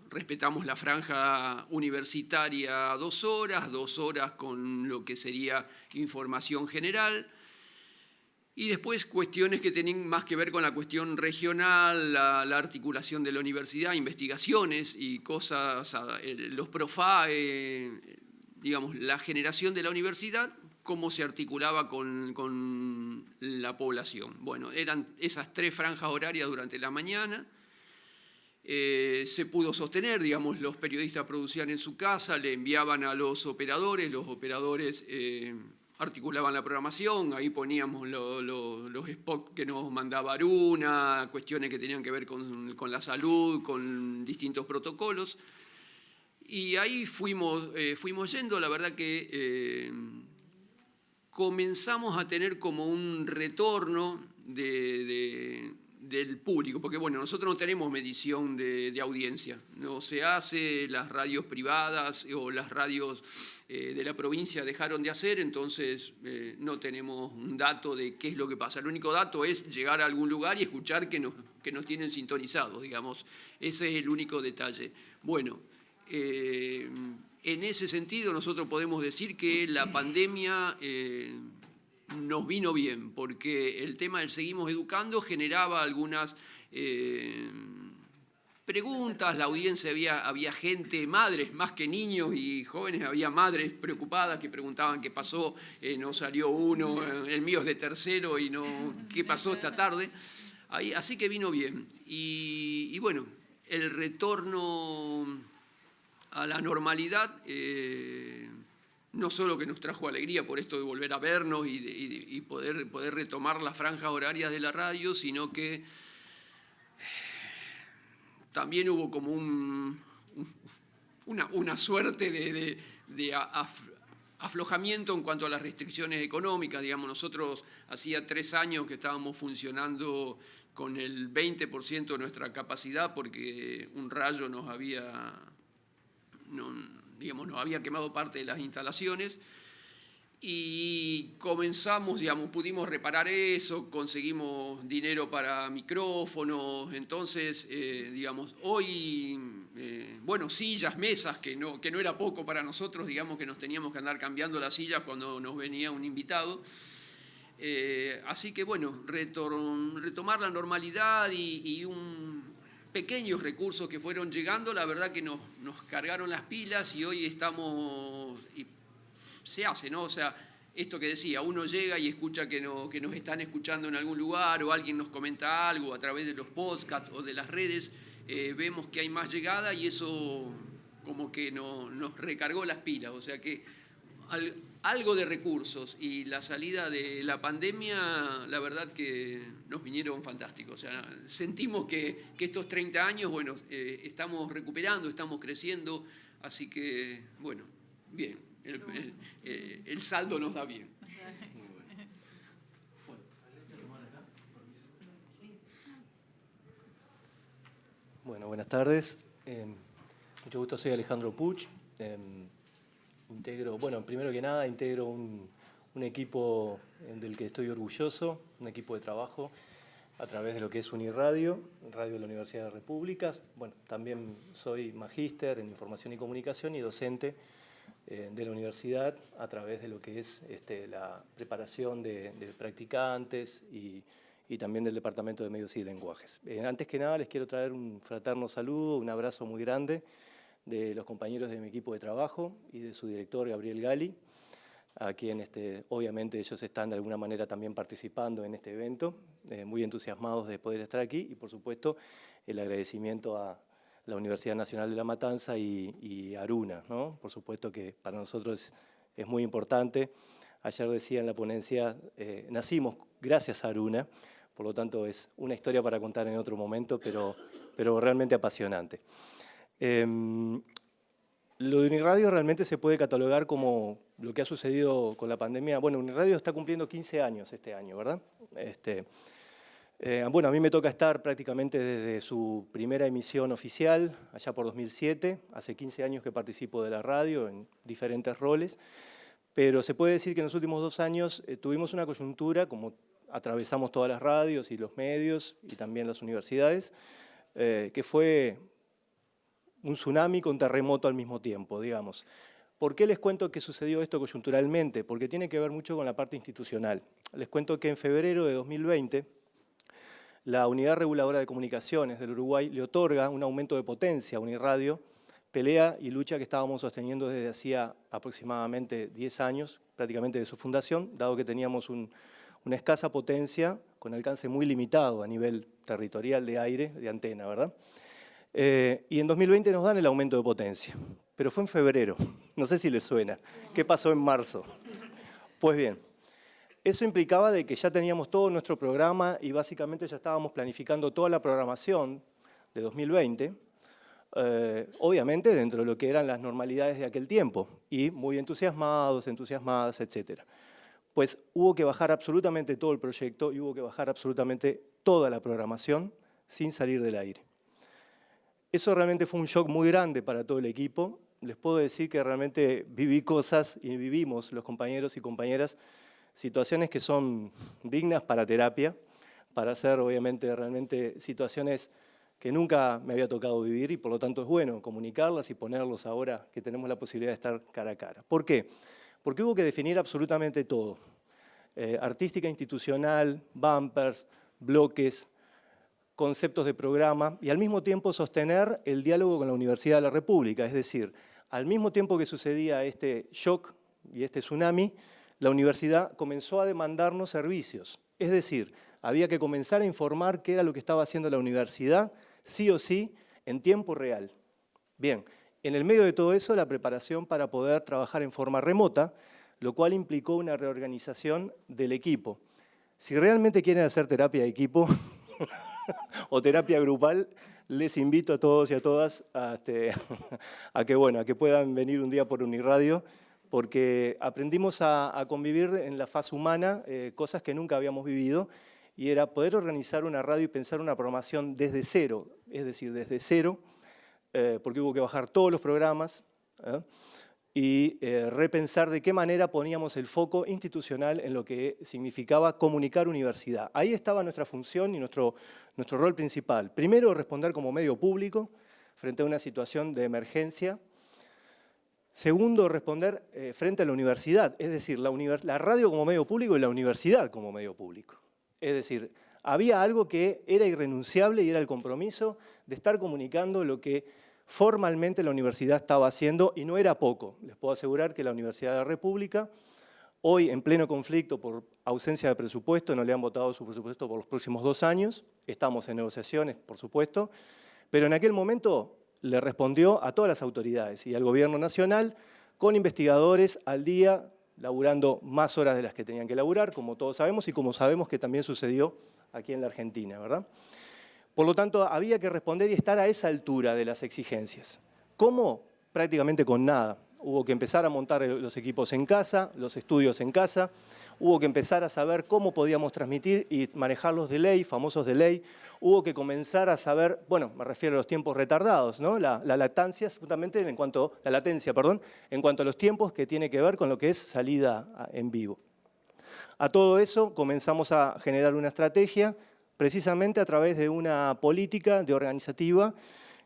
H: respetamos la franja universitaria 2 horas con lo que sería información general, y después cuestiones que tienen más que ver con la cuestión regional, la articulación de la universidad, investigaciones y cosas, los PROFAE, digamos, la generación de la universidad, cómo se articulaba con la población. Bueno, eran esas 3 franjas horarias durante la mañana. Se pudo sostener, digamos, los periodistas producían en su casa, le enviaban a los operadores articulaban la programación, ahí poníamos los spots que nos mandaba Aruna, cuestiones que tenían que ver con la salud, con distintos protocolos, y ahí fuimos yendo. La verdad que comenzamos a tener como un retorno del público, porque bueno, nosotros no tenemos medición de audiencia, no se hace, las radios privadas o las radios de la provincia dejaron de hacer, entonces no tenemos un dato de qué es lo que pasa. El único dato es llegar a algún lugar y escuchar que nos tienen sintonizados, digamos. Ese es el único detalle. Bueno, en ese sentido nosotros podemos decir que la pandemia nos vino bien, porque el tema del Seguimos Educando generaba algunas preguntas, la audiencia había gente, madres más que niños y jóvenes, había madres preocupadas que preguntaban qué pasó, no salió uno, el mío es de tercero y no, ¿qué pasó esta tarde? Así que vino bien. Y bueno, el retorno a la normalidad no solo que nos trajo alegría por esto de volver a vernos y poder retomar las franjas horarias de la radio, sino que también hubo como una suerte de aflojamiento en cuanto a las restricciones económicas. Digamos, nosotros hacía 3 años que estábamos funcionando con el 20% de nuestra capacidad porque un rayo nos había quemado parte de las instalaciones, y comenzamos, pudimos reparar eso, conseguimos dinero para micrófonos, entonces, hoy, sillas, mesas, que no era poco para nosotros, que nos teníamos que andar cambiando las sillas cuando nos venía un invitado. Así que, retomar la normalidad y pequeños recursos que fueron llegando, la verdad que nos cargaron las pilas y hoy estamos, y se hace, ¿no? O sea, esto que decía, uno llega y escucha que nos están escuchando en algún lugar o alguien nos comenta algo a través de los podcasts o de las redes, vemos que hay más llegada y eso como que nos recargó las pilas, o sea que algo de recursos y la salida de la pandemia, la verdad que nos vinieron fantásticos. O sea, sentimos que estos 30 años, estamos recuperando, estamos creciendo, así que, bien, el saldo nos da bien.
J: Bueno, buenas tardes. Mucho gusto, soy Alejandro Puch. Primero que nada, integro un equipo del que estoy orgulloso, un equipo de trabajo a través de lo que es Uniradio, Radio de la Universidad de las Repúblicas. También soy magíster en Información y Comunicación y docente de la universidad a través de lo que es la preparación de practicantes y también del Departamento de Medios y Lenguajes. Antes que nada, les quiero traer un fraterno saludo, un abrazo muy grande de los compañeros de mi equipo de trabajo y de su director, Gabriel Gali, a quien obviamente ellos están de alguna manera también participando en este evento, muy entusiasmados de poder estar aquí, y por supuesto el agradecimiento a la Universidad Nacional de La Matanza y Aruna, ¿no? Por supuesto que para nosotros es muy importante. Ayer decía en la ponencia, nacimos gracias a Aruna, por lo tanto es una historia para contar en otro momento, pero realmente apasionante. Lo de Uniradio realmente se puede catalogar como lo que ha sucedido con la pandemia. Uniradio está cumpliendo 15 años este año, ¿verdad? Bueno, a mí me toca estar prácticamente desde su primera emisión oficial, allá por 2007. Hace 15 años que participo de la radio en diferentes roles, pero se puede decir que en los últimos 2 años tuvimos una coyuntura, como atravesamos todas las radios y los medios y también las universidades, que fue un tsunami con terremoto al mismo tiempo, digamos. ¿Por qué les cuento que sucedió esto coyunturalmente? Porque tiene que ver mucho con la parte institucional. Les cuento que en febrero de 2020, la Unidad Reguladora de Comunicaciones del Uruguay le otorga un aumento de potencia a Unirradio, pelea y lucha que estábamos sosteniendo desde hacía aproximadamente 10 años, prácticamente de su fundación, dado que teníamos una escasa potencia con alcance muy limitado a nivel territorial de aire, de antena, ¿verdad? Y en 2020 nos dan el aumento de potencia, pero fue en febrero, no sé si les suena. ¿Qué pasó en marzo? Pues bien, eso implicaba de que ya teníamos todo nuestro programa y básicamente ya estábamos planificando toda la programación de 2020, obviamente dentro de lo que eran las normalidades de aquel tiempo, y muy entusiasmados, entusiasmadas, etc. Pues hubo que bajar absolutamente todo el proyecto y hubo que bajar absolutamente toda la programación sin salir del aire. Eso realmente fue un shock muy grande para todo el equipo. Les puedo decir que realmente viví cosas y vivimos los compañeros y compañeras situaciones que son dignas para terapia, para hacer obviamente realmente situaciones que nunca me había tocado vivir y por lo tanto es bueno comunicarlas y ponerlos ahora que tenemos la posibilidad de estar cara a cara. ¿Por qué? Porque hubo que definir absolutamente todo. Artística institucional, bumpers, bloques, conceptos de programa y al mismo tiempo sostener el diálogo con la Universidad de la República. Es decir, al mismo tiempo que sucedía este shock y este tsunami, la universidad comenzó a demandarnos servicios. Es decir, había que comenzar a informar qué era lo que estaba haciendo la universidad, sí o sí, en tiempo real. Bien, en el medio de todo eso, la preparación para poder trabajar en forma remota, lo cual implicó una reorganización del equipo. Si realmente quieren hacer terapia de equipo o terapia grupal, les invito a todos y a todas a que puedan venir un día por Unirradio, porque aprendimos a convivir en la faz humana cosas que nunca habíamos vivido, y era poder organizar una radio y pensar una programación desde cero, es decir, desde cero, porque hubo que bajar todos los programas y repensar de qué manera poníamos el foco institucional en lo que significaba comunicar universidad. Ahí estaba nuestra función y nuestro rol principal. Primero, responder como medio público frente a una situación de emergencia. Segundo, responder frente a la universidad, es decir, la radio como medio público y la universidad como medio público. Es decir, había algo que era irrenunciable y era el compromiso de estar comunicando lo que formalmente la universidad estaba haciendo, y no era poco. Les puedo asegurar que la Universidad de la República, hoy en pleno conflicto por ausencia de presupuesto, no le han votado su presupuesto por los próximos 2 años, estamos en negociaciones, por supuesto, pero en aquel momento le respondió a todas las autoridades y al gobierno nacional con investigadores al día, laburando más horas de las que tenían que laburar, como todos sabemos, y como sabemos que también sucedió aquí en la Argentina, ¿verdad? Por lo tanto, había que responder y estar a esa altura de las exigencias. ¿Cómo? Prácticamente con nada. Hubo que empezar a montar los equipos en casa, los estudios en casa, hubo que empezar a saber cómo podíamos transmitir y manejar los delay, famosos delay. Hubo que comenzar a saber, bueno, me refiero a los tiempos retardados, ¿no? La latencia, justamente en cuanto a los tiempos que tiene que ver con lo que es salida en vivo. A todo eso comenzamos a generar una estrategia, precisamente a través de una política de organizativa,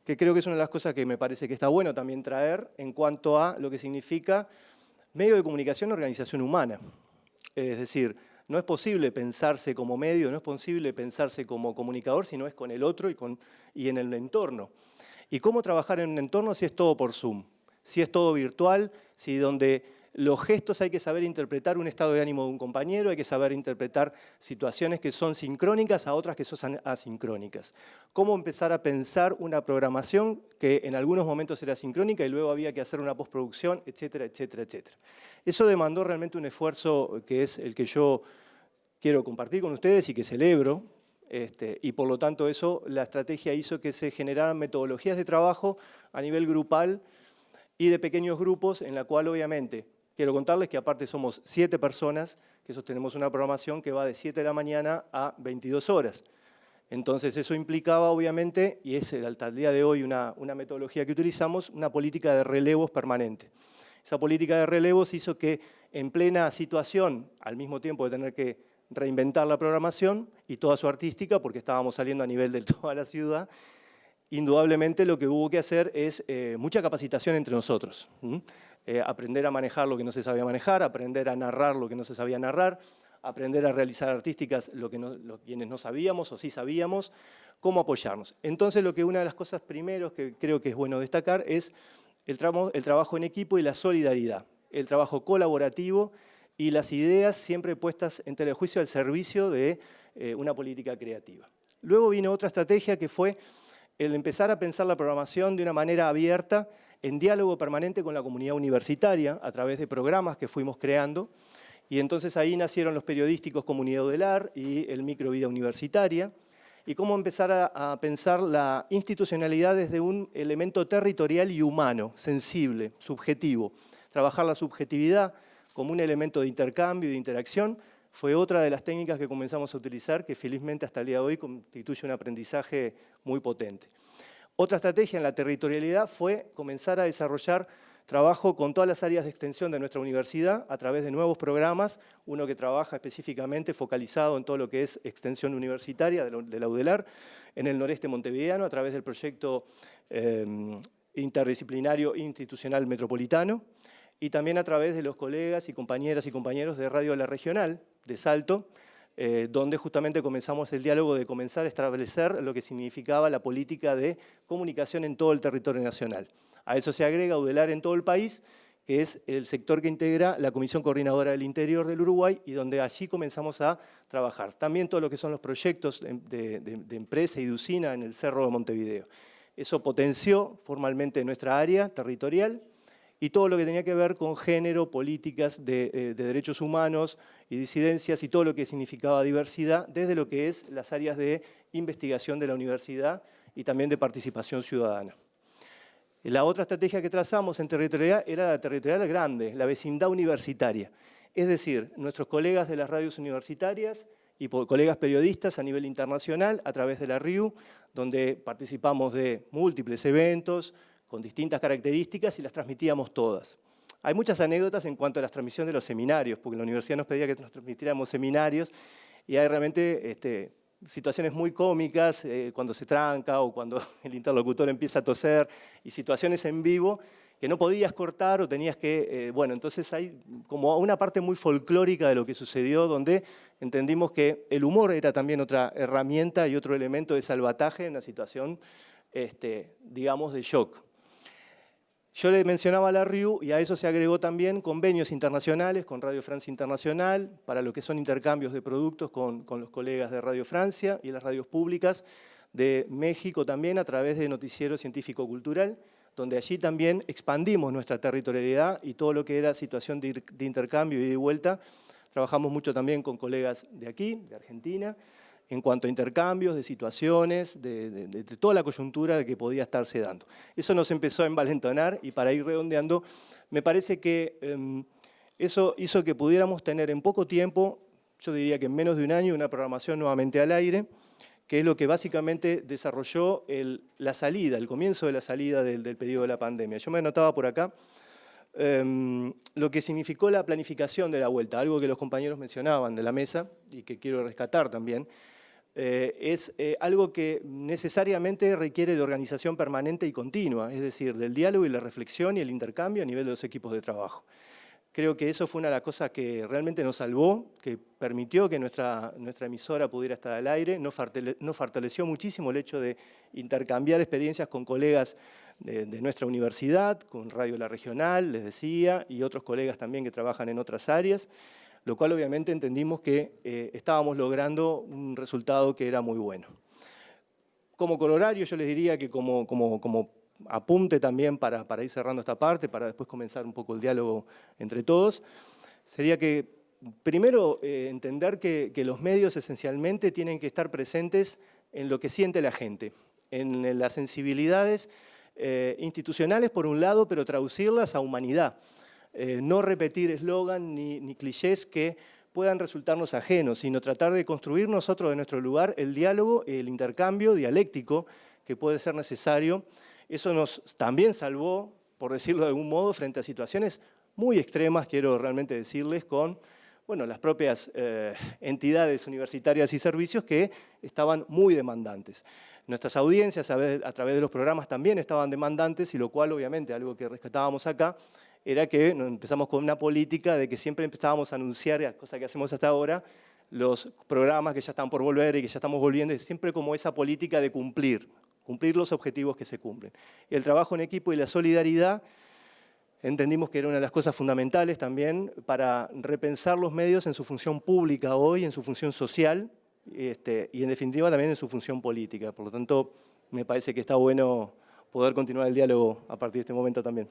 J: que creo que es una de las cosas que me parece que está bueno también traer en cuanto a lo que significa medio de comunicación, organización humana. Es decir, no es posible pensarse como medio, no es posible pensarse como comunicador si no es con el otro y en el entorno. ¿Y cómo trabajar en un entorno si es todo por Zoom? Si es todo virtual, si donde los gestos hay que saber interpretar un estado de ánimo de un compañero, hay que saber interpretar situaciones que son sincrónicas a otras que son asincrónicas. Cómo empezar a pensar una programación que en algunos momentos era sincrónica y luego había que hacer una postproducción, etcétera, etcétera, etcétera. Eso demandó realmente un esfuerzo que es el que yo quiero compartir con ustedes y que celebro, y por lo tanto eso, la estrategia hizo que se generaran metodologías de trabajo a nivel grupal y de pequeños grupos, en la cual obviamente quiero contarles que aparte somos 7 personas que sostenemos una programación que va de 7 de la mañana a 22 horas. Entonces eso implicaba obviamente, y es hasta el día de hoy una metodología que utilizamos, una política de relevos permanente. Esa política de relevos hizo que en plena situación, al mismo tiempo de tener que reinventar la programación y toda su artística, porque estábamos saliendo a nivel de toda la ciudad, indudablemente lo que hubo que hacer es mucha capacitación entre nosotros. Aprender a manejar lo que no se sabía manejar, aprender a narrar lo que no se sabía narrar, aprender a realizar artísticas quienes no sabíamos o sí sabíamos, cómo apoyarnos. Entonces una de las cosas primeros que creo que es bueno destacar es el trabajo en equipo y la solidaridad, el trabajo colaborativo y las ideas siempre puestas en telejuicio al servicio de una política creativa. Luego vino otra estrategia que fue el empezar a pensar la programación de una manera abierta, en diálogo permanente con la comunidad universitaria, a través de programas que fuimos creando, y entonces ahí nacieron los periodísticos Comunidad Udelar y el Microvida Universitaria, y cómo empezar a pensar la institucionalidad desde un elemento territorial y humano, sensible, subjetivo. Trabajar la subjetividad como un elemento de intercambio y de interacción fue otra de las técnicas que comenzamos a utilizar, que felizmente hasta el día de hoy constituye un aprendizaje muy potente. Otra estrategia en la territorialidad fue comenzar a desarrollar trabajo con todas las áreas de extensión de nuestra universidad a través de nuevos programas, uno que trabaja específicamente focalizado en todo lo que es extensión universitaria de la UDELAR, en el noreste montevideano a través del proyecto interdisciplinario institucional metropolitano, y también a través de los colegas y compañeros de Radio La Regional de Salto, donde justamente comenzamos el diálogo de comenzar a establecer lo que significaba la política de comunicación en todo el territorio nacional. A eso se agrega UDELAR en todo el país, que es el sector que integra la Comisión Coordinadora del Interior del Uruguay, y donde allí comenzamos a trabajar. También todo lo que son los proyectos de empresa y de usina en el Cerro de Montevideo. Eso potenció formalmente nuestra área territorial, y todo lo que tenía que ver con género, políticas de derechos humanos y disidencias y todo lo que significaba diversidad desde lo que es las áreas de investigación de la universidad y también de participación ciudadana. La otra estrategia que trazamos en territorialidad era la territorial grande, la vecindad universitaria. Es decir, nuestros colegas de las radios universitarias y colegas periodistas a nivel internacional a través de la RIU, donde participamos de múltiples eventos, con distintas características y las transmitíamos todas. Hay muchas anécdotas en cuanto a la transmisión de los seminarios, porque la universidad nos pedía que nos transmitiéramos seminarios y hay realmente situaciones muy cómicas cuando se tranca o cuando el interlocutor empieza a toser y situaciones en vivo que no podías cortar o tenías que... entonces hay como una parte muy folclórica de lo que sucedió donde entendimos que el humor era también otra herramienta y otro elemento de salvataje en una situación, digamos, de shock. Yo le mencionaba a la RIU y a eso se agregó también convenios internacionales con Radio Francia Internacional para lo que son intercambios de productos con los colegas de Radio Francia y las radios públicas de México también a través de Noticiero Científico-Cultural, donde allí también expandimos nuestra territorialidad y todo lo que era situación de intercambio y de vuelta. Trabajamos mucho también con colegas de aquí, de Argentina, en cuanto a intercambios, de situaciones, de toda la coyuntura que podía estarse dando. Eso nos empezó a envalentonar y para ir redondeando, me parece que eso hizo que pudiéramos tener en poco tiempo, yo diría que en menos de un año, una programación nuevamente al aire, que es lo que básicamente desarrolló la salida, el comienzo de la salida del periodo de la pandemia. Yo me anotaba por acá lo que significó la planificación de la vuelta, algo que los compañeros mencionaban de la mesa y que quiero rescatar también. Es algo que necesariamente requiere de organización permanente y continua, es decir, del diálogo y la reflexión y el intercambio a nivel de los equipos de trabajo. Creo que eso fue una de las cosas que realmente nos salvó, que permitió que nuestra emisora pudiera estar al aire, nos fortaleció muchísimo el hecho de intercambiar experiencias con colegas de nuestra universidad, con Radio La Regional, les decía, y otros colegas también que trabajan en otras áreas, lo cual obviamente entendimos que estábamos logrando un resultado que era muy bueno. Como corolario yo les diría que como apunte también para ir cerrando esta parte, para después comenzar un poco el diálogo entre todos, sería que primero entender que los medios esencialmente tienen que estar presentes en lo que siente la gente, en las sensibilidades institucionales por un lado, pero traducirlas a humanidad. No repetir eslogan ni clichés que puedan resultarnos ajenos, sino tratar de construir nosotros de nuestro lugar el diálogo, el intercambio dialéctico que puede ser necesario. Eso nos también salvó, por decirlo de algún modo, frente a situaciones muy extremas, quiero realmente decirles, con las propias entidades universitarias y servicios que estaban muy demandantes. Nuestras audiencias a través de los programas también estaban demandantes, y lo cual obviamente algo que rescatábamos acá era que empezamos con una política de que siempre empezábamos a anunciar, cosa que hacemos hasta ahora, los programas que ya están por volver y que ya estamos volviendo, y siempre como esa política de cumplir los objetivos que se cumplen. Y el trabajo en equipo y la solidaridad entendimos que era una de las cosas fundamentales también para repensar los medios en su función pública hoy, en su función social, y en definitiva también en su función política. Por lo tanto, me parece que está bueno poder continuar el diálogo a partir de este momento también.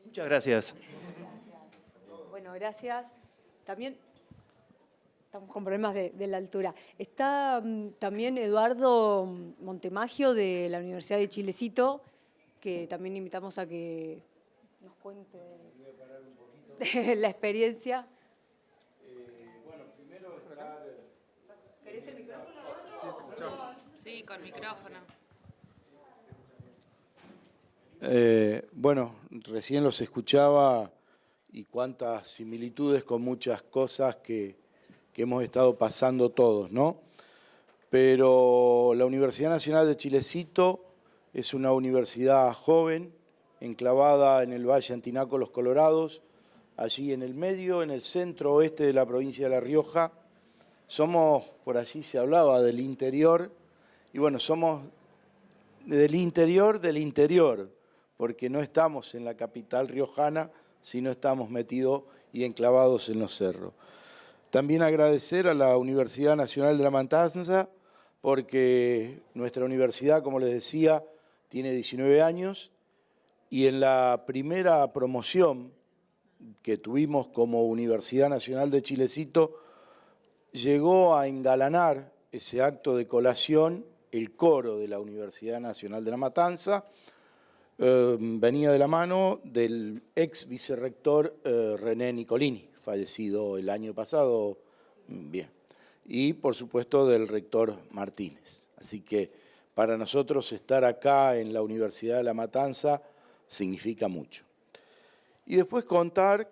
J: Muchas gracias.
D: Bueno, gracias. También estamos con problemas de la altura. Está también Eduardo Montemaggio de la Universidad de Chilecito, que también invitamos a que nos cuente la experiencia. ¿Querés el micrófono?
G: Sí, con micrófono.
B: Bueno, recién los escuchaba y cuántas similitudes con muchas cosas que hemos estado pasando todos, ¿no? Pero la Universidad Nacional de Chilecito es una universidad joven, enclavada en el Valle Antinaco Los Colorados, allí en el medio, en el centro oeste de la provincia de La Rioja. Somos, por allí se hablaba del interior, y bueno, somos del interior, porque no estamos en la capital riojana, sino estamos metidos y enclavados en los cerros. También agradecer a la Universidad Nacional de La Matanza, porque nuestra universidad, como les decía, tiene 19 años, y en la primera promoción que tuvimos como Universidad Nacional de Chilecito, llegó a engalanar ese acto de colación el coro de la Universidad Nacional de La Matanza. Venía de la mano del ex vicerrector René Nicolini, fallecido el año pasado, bien, y por supuesto del rector Martínez. Así que para nosotros estar acá en la Universidad de La Matanza significa mucho. Y después conocer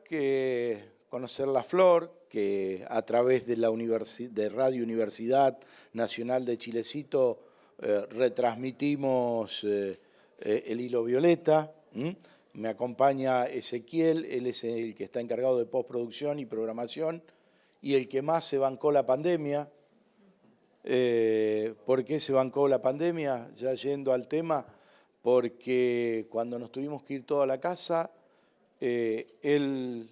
B: la Flor, que a través de de Radio Universidad Nacional de Chilecito retransmitimos el hilo violeta. Me acompaña Ezequiel, él es el que está encargado de postproducción y programación, y el que más se bancó la pandemia. ¿Por qué se bancó la pandemia? Ya yendo al tema, porque cuando nos tuvimos que ir toda la casa, él,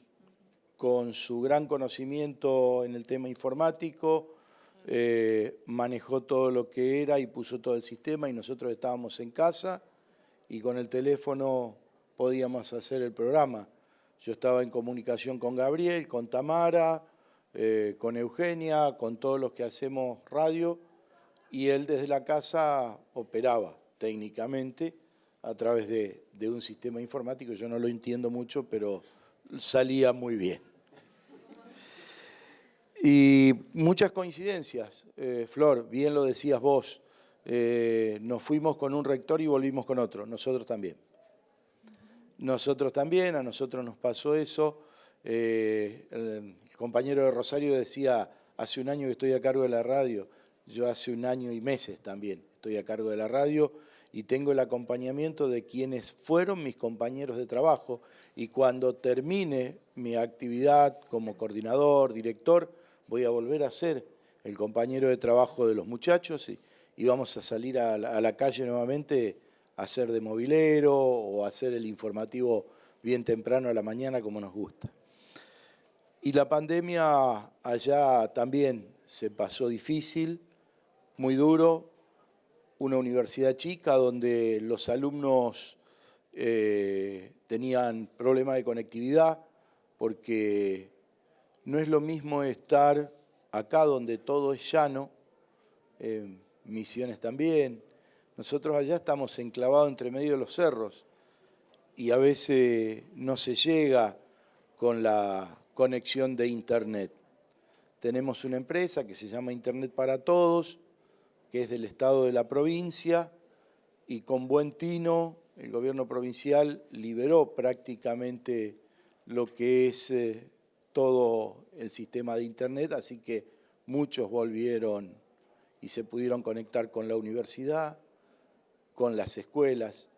B: con su gran conocimiento en el tema informático, manejó todo lo que era y puso todo el sistema, y nosotros estábamos en casa y con el teléfono podíamos hacer el programa. Yo estaba en comunicación con Gabriel, con Tamara, con Eugenia, con todos los que hacemos radio, y él desde la casa operaba técnicamente a través de un sistema informático. Yo no lo entiendo mucho, pero salía muy bien. Y muchas coincidencias, Flor, bien lo decías vos, nos fuimos con un rector y volvimos con otro, nosotros también. Nosotros también, a nosotros nos pasó eso. El compañero de Rosario decía, hace un año que estoy a cargo de la radio, yo hace un año y meses también estoy a cargo de la radio, y tengo el acompañamiento de quienes fueron mis compañeros de trabajo, y cuando termine mi actividad como coordinador, director, voy a volver a ser el compañero de trabajo de los muchachos, y vamos a salir a la calle nuevamente a hacer de movilero o a hacer el informativo bien temprano a la mañana como nos gusta. Y la pandemia allá también se pasó difícil, muy duro, una universidad chica donde los alumnos tenían problemas de conectividad, porque no es lo mismo estar acá donde todo es llano, Misiones también. Nosotros allá estamos enclavados entre medio de los cerros y a veces no se llega
K: con la conexión de Internet. Tenemos una empresa que se llama Internet para Todos, que es del Estado de la provincia, y con buen tino el gobierno provincial liberó prácticamente lo que es todo el sistema de Internet, así que muchos volvieron y se pudieron conectar con la universidad, con las escuelas.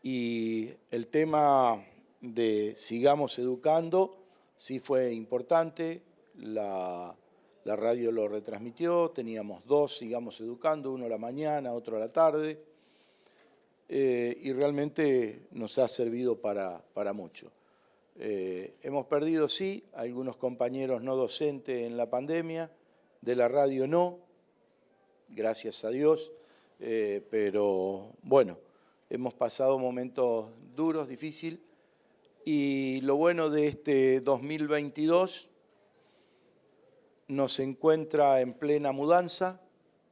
K: Y el tema de sigamos educando sí fue importante, la radio lo retransmitió, teníamos 2 sigamos educando, uno a la mañana, otro a la tarde, y realmente nos ha servido para mucho. Hemos perdido, sí, algunos compañeros no docentes en la pandemia, de la radio no, gracias a Dios, pero bueno, hemos pasado momentos duros, difíciles, y lo bueno de este 2022 nos encuentra en plena mudanza,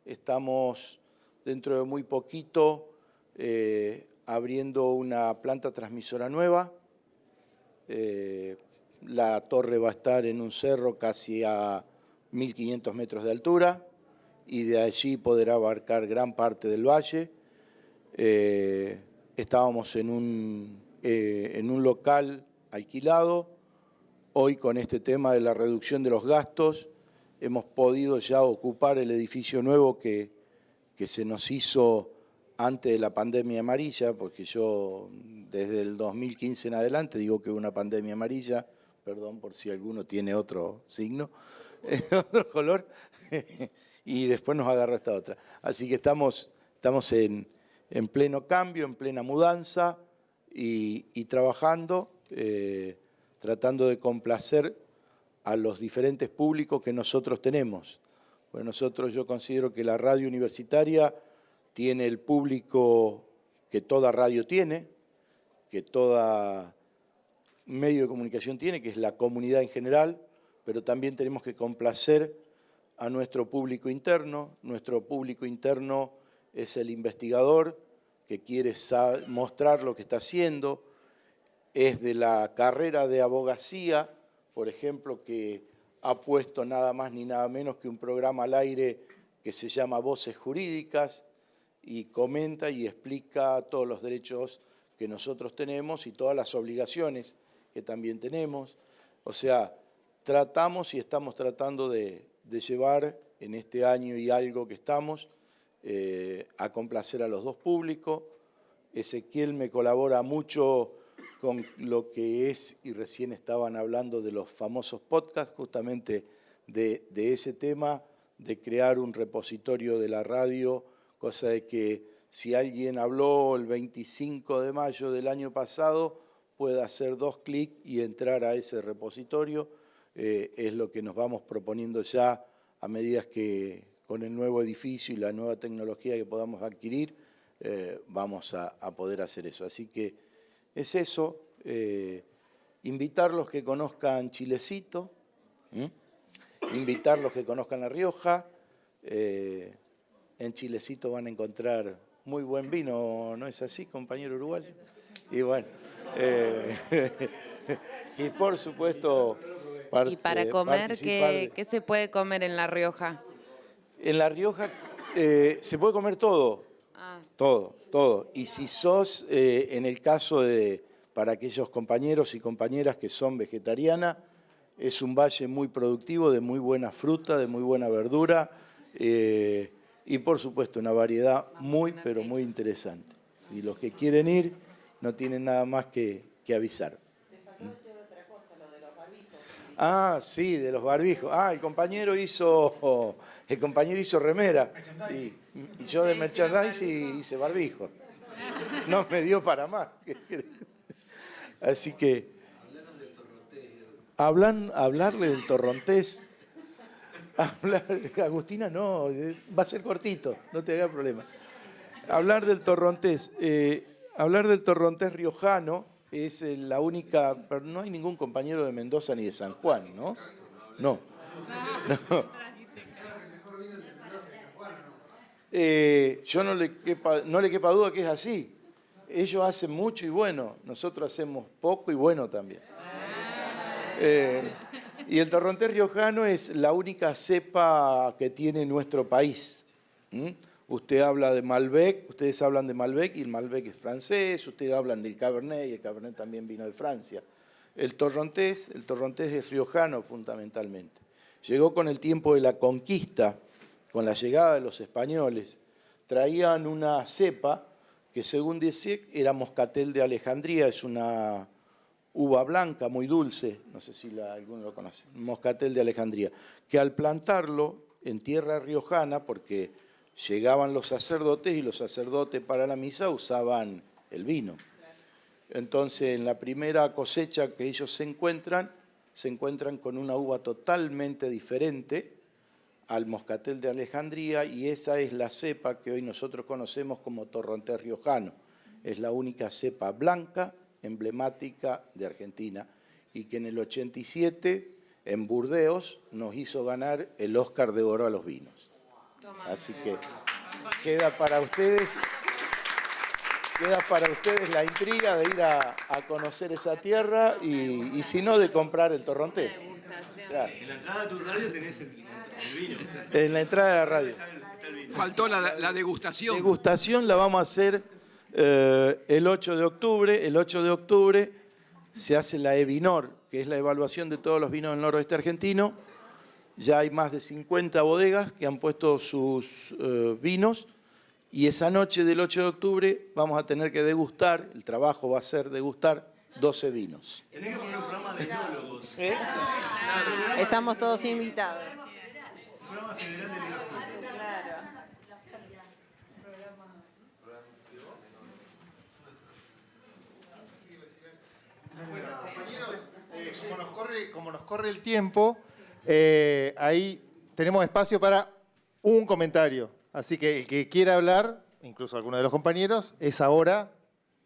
K: estamos dentro de muy poquito abriendo una planta transmisora nueva, la torre va a estar en un cerro casi a 1.500 metros de altura y de allí podrá abarcar gran parte del valle. Estábamos en un local alquilado, hoy con este tema de la reducción de los gastos hemos podido ya ocupar el edificio nuevo que se nos hizo antes de la pandemia amarilla, porque yo desde el 2015 en adelante digo que hubo una pandemia amarilla, perdón por si alguno tiene otro signo, otro color, y después nos agarró esta otra. Así que estamos en pleno cambio, en plena mudanza y trabajando, tratando de complacer a los diferentes públicos que nosotros tenemos. Pues yo considero que la radio universitaria tiene el público que toda radio tiene, que toda medio de comunicación tiene, que es la comunidad en general, pero también tenemos que complacer a nuestro público interno. Nuestro público interno es el investigador que quiere mostrar lo que está haciendo, es de la carrera de abogacía, por ejemplo, que ha puesto nada más ni nada menos que un programa al aire que se llama Voces Jurídicas y comenta y explica todos los derechos que nosotros tenemos y todas las obligaciones que también tenemos. O sea, tratamos y estamos tratando de llevar en este año y algo que estamos a complacer a los dos públicos. Ezequiel me colabora mucho con lo que es, y recién estaban hablando de los famosos podcasts, justamente de ese tema, de crear un repositorio de la radio, cosa de que si alguien habló el 25 de mayo del año pasado, pueda hacer 2 clics y entrar a ese repositorio. Es lo que nos vamos proponiendo ya a medida que con el nuevo edificio y la nueva tecnología que podamos adquirir, vamos a poder hacer eso. Así que es eso, invitarlos que conozcan Chilecito, invitarlos que conozcan La Rioja. En Chilecito van a encontrar muy buen vino, ¿no es así, compañero uruguayo? Y bueno, y por supuesto...
G: ¿Y para comer qué se puede comer en La Rioja?
K: En La Rioja se puede comer todo, todo. Y si sos, en el caso para aquellos compañeros y compañeras que son vegetarianas, es un valle muy productivo, de muy buena fruta, de muy buena verdura, y por supuesto una variedad muy, pero muy interesante. Si los que quieren ir no tienen nada más que avisar. Ah, sí, de los barbijos. Ah, el compañero hizo remera y yo de merchandising hice barbijo. No me dio para más. Así que hablarle del torrontés. Agustina, no, va a ser cortito, no te hagas problema. Hablar del torrontés riojano es la única, pero no hay ningún compañero de Mendoza ni de San Juan, ¿no? No. Yo no le quepa duda que es así. Ellos hacen mucho y bueno, nosotros hacemos poco y bueno también. Y el torrontés riojano es la única cepa que tiene nuestro país. Usted habla de Malbec, ustedes hablan de Malbec y el Malbec es francés, ustedes hablan del Cabernet y el Cabernet también vino de Francia. El torrontés es riojano fundamentalmente. Llegó con el tiempo de la conquista, con la llegada de los españoles, traían una cepa que según dice era Moscatel de Alejandría, es una uva blanca muy dulce, no sé si alguno lo conoce, Moscatel de Alejandría, que al plantarlo en tierra riojana, porque llegaban los sacerdotes y los sacerdotes para la misa usaban el vino. Entonces en la primera cosecha que ellos se encuentran con una uva totalmente diferente al Moscatel de Alejandría y esa es la cepa que hoy nosotros conocemos como torrontés riojano. Es la única cepa blanca emblemática de Argentina y que en el 87 en Burdeos nos hizo ganar el Oscar de Oro a los vinos. Así que queda para ustedes la intriga de ir a conocer esa tierra y si no, de comprar el torrontés. Claro.
C: En la entrada de tu radio tenés el vino.
K: En la entrada de la radio.
H: Faltó la degustación.
K: Degustación la vamos a hacer el 8 de octubre. El 8 de octubre se hace la Evinor, que es la evaluación de todos los vinos del noroeste argentino. Ya hay más de 50 bodegas que han puesto sus vinos y esa noche del 8 de octubre vamos a tener que degustar, el trabajo va a ser degustar 12 vinos.
C: Tenés que poner un programa de biólogos.
L: Estamos todos invitados.
C: Un programa federal de biólogos.
A: Bueno, compañeros, como nos corre el tiempo, ahí tenemos espacio para un comentario. Así que el que quiera hablar, incluso alguno de los compañeros, es ahora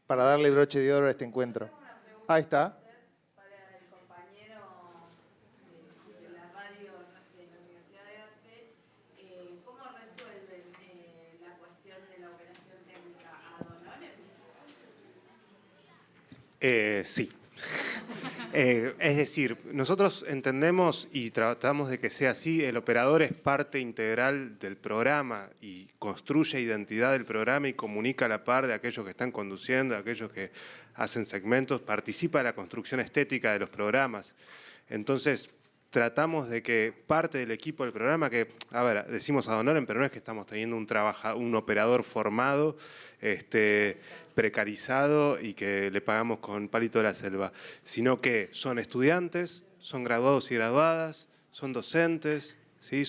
A: para darle broche de oro a este encuentro. Ahí está.
L: Para el compañero de la radio de la Universidad de Arte, ¿cómo resuelven la cuestión de la operación técnica ad honorem?
I: Sí. Es decir, nosotros entendemos y tratamos de que sea así, el operador es parte integral del programa y construye identidad del programa y comunica a la par de aquellos que están conduciendo, de aquellos que hacen segmentos, participa de la construcción estética de los programas. Entonces, tratamos de que parte del equipo del programa, que, a ver, decimos ad honorem, pero no es que estamos teniendo un operador formado, precarizado y que le pagamos con palito de la selva, sino que son estudiantes, son graduados y graduadas, son docentes, ¿sí?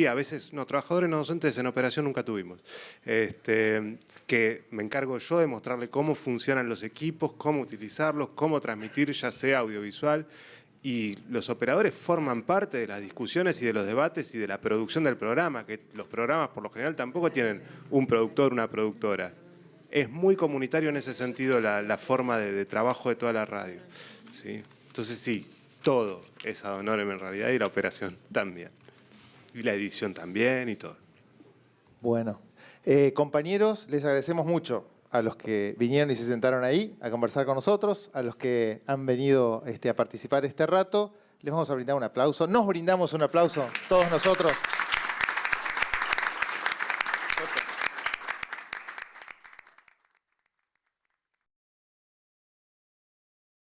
I: A veces, no, trabajadores no docentes en operación nunca tuvimos, que me encargo yo de mostrarle cómo funcionan los equipos, cómo utilizarlos, cómo transmitir, ya sea audiovisual, y los operadores forman parte de las discusiones y de los debates y de la producción del programa, que los programas por lo general tampoco tienen un productor, una productora. Es muy comunitario en ese sentido la forma de trabajo de toda la radio, ¿sí? Entonces sí, todo es ad honorem en realidad y la operación también. Y la edición también y todo.
A: Bueno, compañeros, les agradecemos mucho a los que vinieron y se sentaron ahí a conversar con nosotros, a los que han venido a participar este rato. Les vamos a brindar un aplauso. Nos brindamos un aplauso todos nosotros.